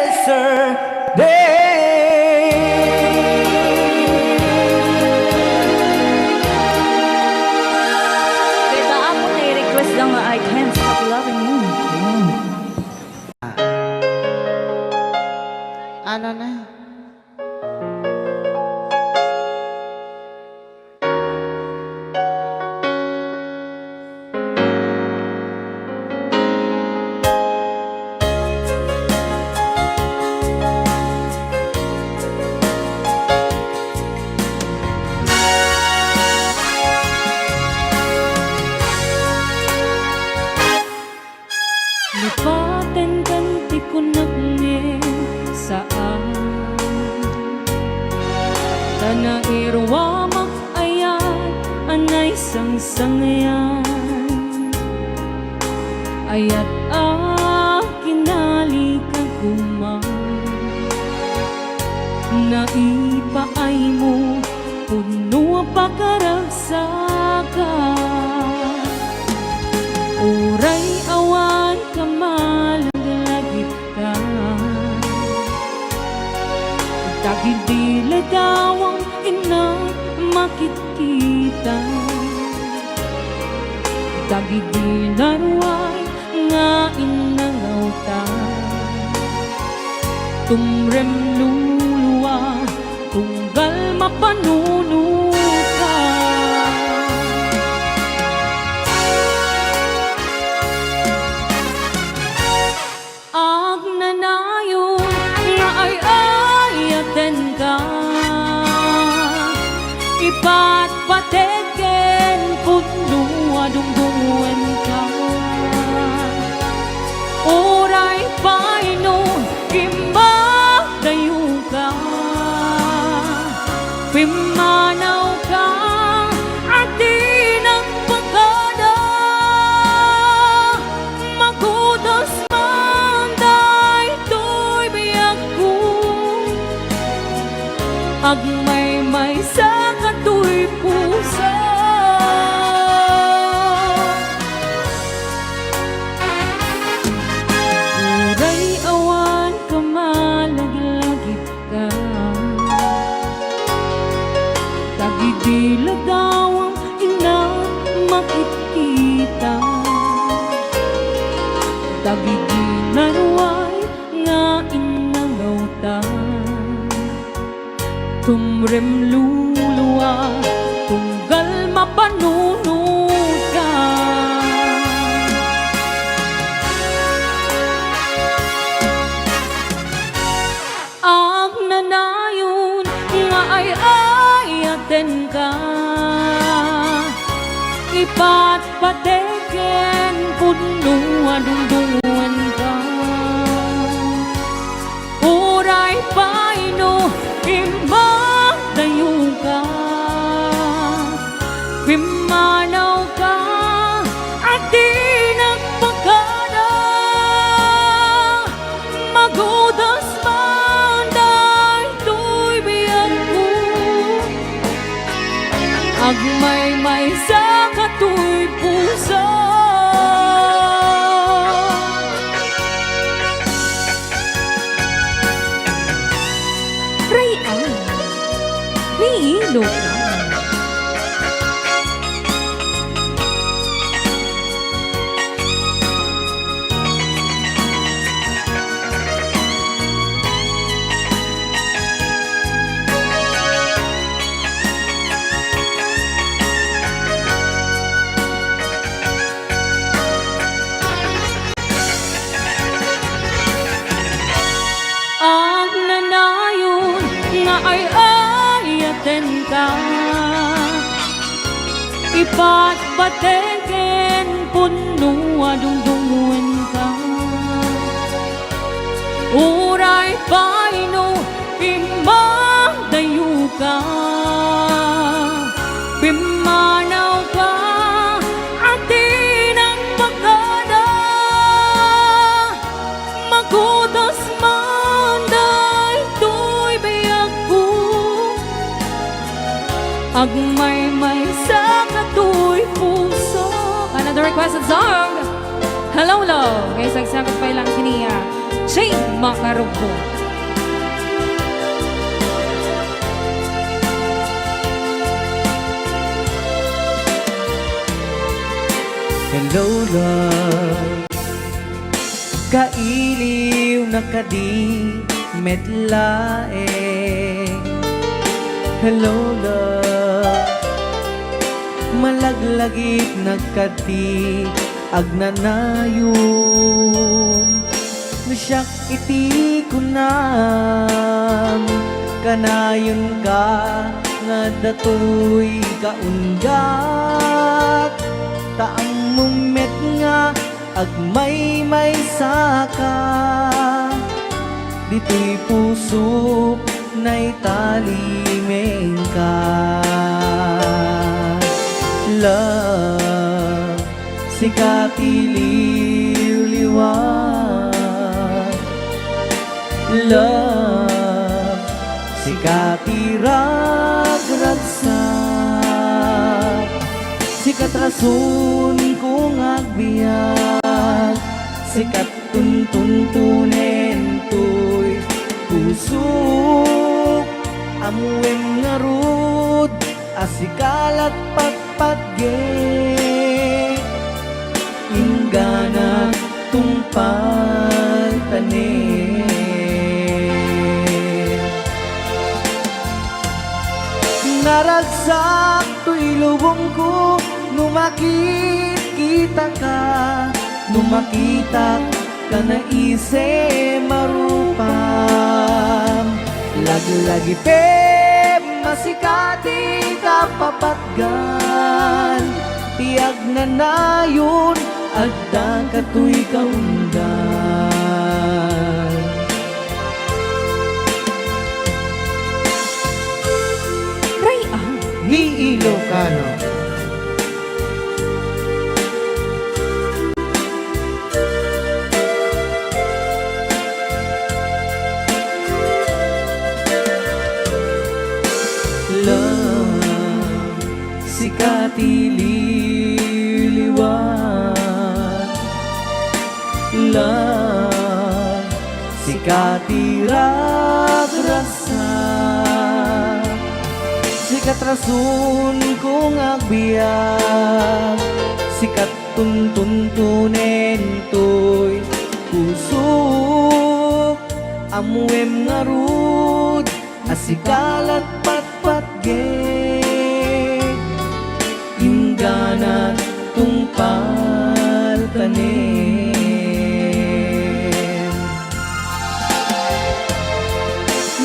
Kaya ako nai-request lang na I can't stop loving you. Ano na? Lipaten ganti ko nagnge saan Tanang irwa makayat anay sang-sangayan Ayat kinali ka kumang Naipaay mo puno pakaragsakan Uray awan kamalaglagit ka Tagidila daw ang inang makikita Tagidila ruway nga inangawta Tumrem luluwa tunggal mapanunuta Agnanayon nga ay ayaten ka Ipatpateken punwa dungdungan ka Oray paino kimbadayo ka Pimanaw ka atin ang pagkada Magudas agmay may sa katul puso. Uray awan ka malaglagit ka, tagidila daw ang ina makikita, tagiginarway nga inangawta, tumrem luluwa tunggal mapanunod ka. Ang nanayon nga ay ayaten ka, ipatpateken punuwa dungdungan ka. Uray paino imagdayo ka, pimanaw ka at di nagpagkada, magudas man dahil to'y biyag ko, agmay-may sa kato'y puso. Rayan, ni Ilocano. Ang nanayon nga ay ayaten ka, ipatpateken punuwa dungdungan ka. Uray paino imagdayo ka, pimanaw ka at di nagpagkada, magudas man dahil to'y biyag ko, agmay-may sa kato'y puso. Another requested song. Hello, lo. Kaya sagsagod pa ilang siniya. Shay Makarubo. Hello love, kailiw na kadi Medley. Hello love, malaglagit nagkati agnanayon, nasyak iti kunam, kanayon ka nga datoy kaunggat, taang mumet nga agmay-may saka, dito'y puso na'y talimeng ka. Love, sikati liw-liwag. Love, sikati rag-ragsak. Sikat rason kung agbiag, sikat tuntunen to'y pusok, amuem nga rod, asikalat pagpagge, ingana tungpal tanin. Naragsak to'y lubong ko, numakit kita ka, numakita ka na ise marupam. Lagi-lagi pe masikati ka papatgan, tiyag na nayon agda ka to'y kaundan. Rayan, Ni Ilocano. Love, sikati liliwan lang, sikati ragrasa, sikat rason kong agbiyak, sikat tuntunen to'y pusok amuem ngarud asikalat patpatge ingganat tungpal tanem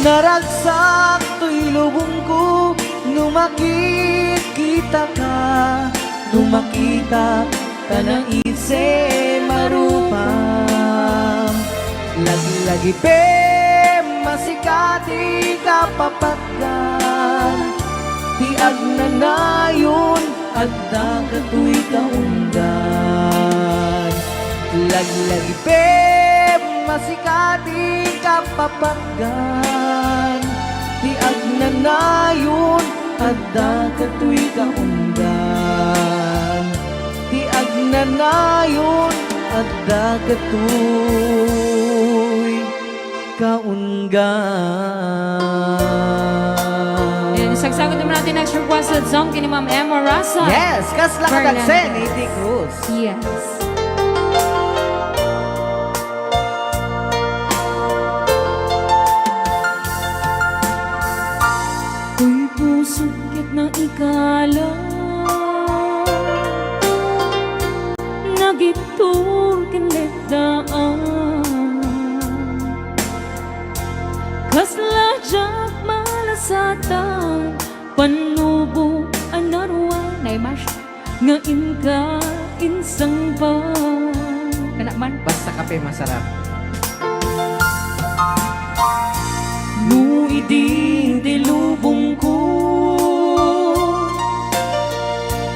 naragsak to'y lubong ko numakit kita ka numakita tanang ise marupam lagi-lagi pe masikati kapapatgan tiag na nayon at katu'y kaundan lagi-lagi pe masikati kapapatgan tiag na nayon at katu'y kaundan tiag na nayon at katu'y kaungan. And sagsagot naman natin next request at song kini Ma'am Emma Rasa. Yes, kas lakadagsen, Iti Cruz. Yes. Uy, pusukit na ikala nagitur kinledaan kasla jak malasatan panubo anarwa na imas nga inka insang pa kana man Basta kape masarap. no idin dilubong ko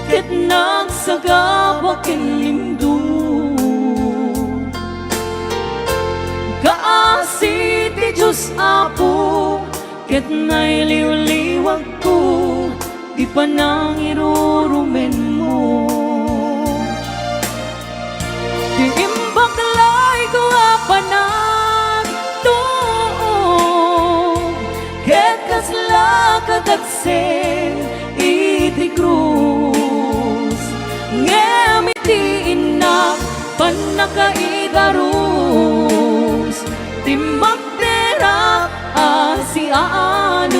ket nagsagabak lindo kaasi ti Diyos Apo ket nailiw-liwag ko di pa nang irurumen mo di imbaklay ko apanag tuog ket kasla kadagsen iti krus ngemiti inak panakaidarus timbang terak si anus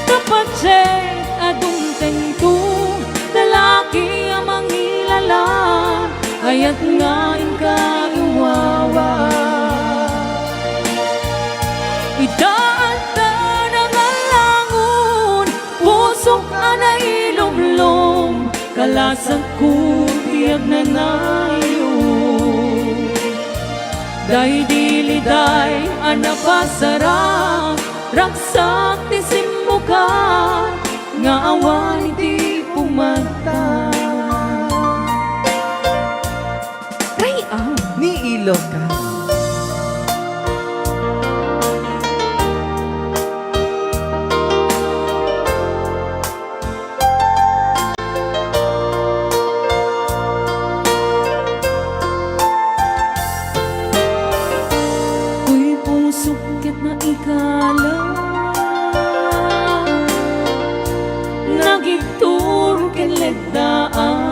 kapatid adung tentu lalaki ang mangilala ayat nga inka iwawa idaan ta ng alangon pusok anay lumlom kalasag ko tiyag na nayon day diliday anapasarap raksak ti simmuka nga awan iti pumanta Ray Ni Ilocano. Uy, pusukit na ikala nagigturo kinlegdaan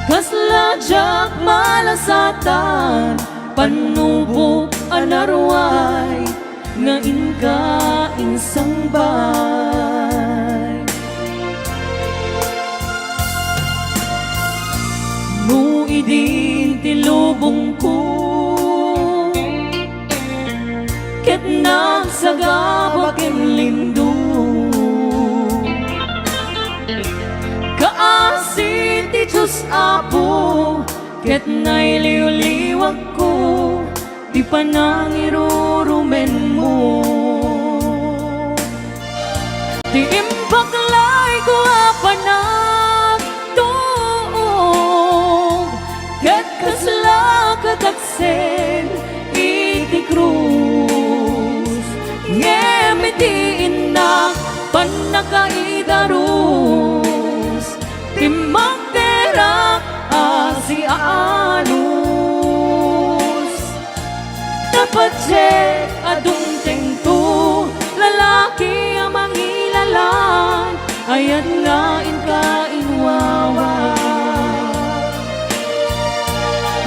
kasla jak malasatan panubo anarway nga inka insang bay no idin tilubong ko ket nagsagabak lindo kaasi ti Diyos Apo ket nailiw-liwag ko di pa nang irurumen mo di imbaklay ko apanag tuog ket kasla kadagsen iti krus ngemit Tapadje adung tengtu lalaki ang mangilalan ayat nga inkainwawa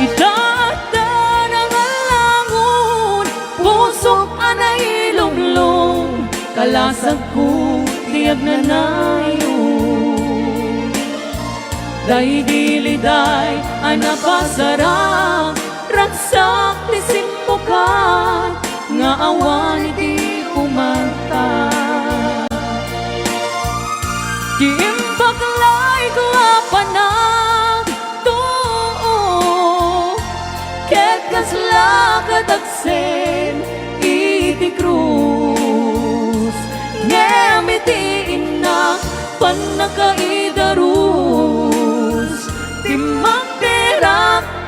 itata ng alangon pusok anay lunglong kalasag ko tiyag na nayon day diliday anapasarang ragsak ti simpukan nga awan iti kumanta di imbaglay ko apanag tuo ket kasla katagsen iti krus ngemiti inak panakaidarus ti magderak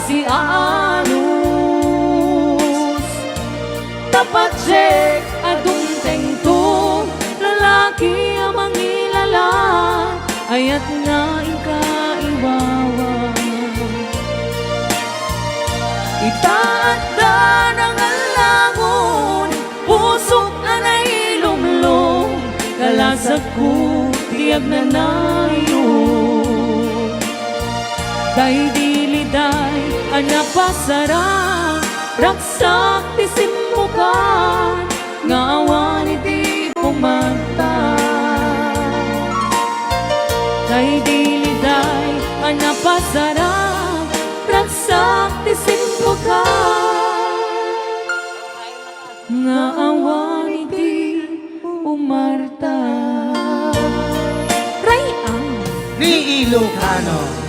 si anus tapadje adung tengtung lalaki ang mangilalan ayat nga ikaiwawan itaadda ng alangon pusok anay lumlong kalasag ko tiyag na nayon day diliday anapasarang raksak ti simpukan nga awan iti kumanta day diliday anapasarang raksak ti simpukan nga awan iti umarta Ray ang Ni Ilocano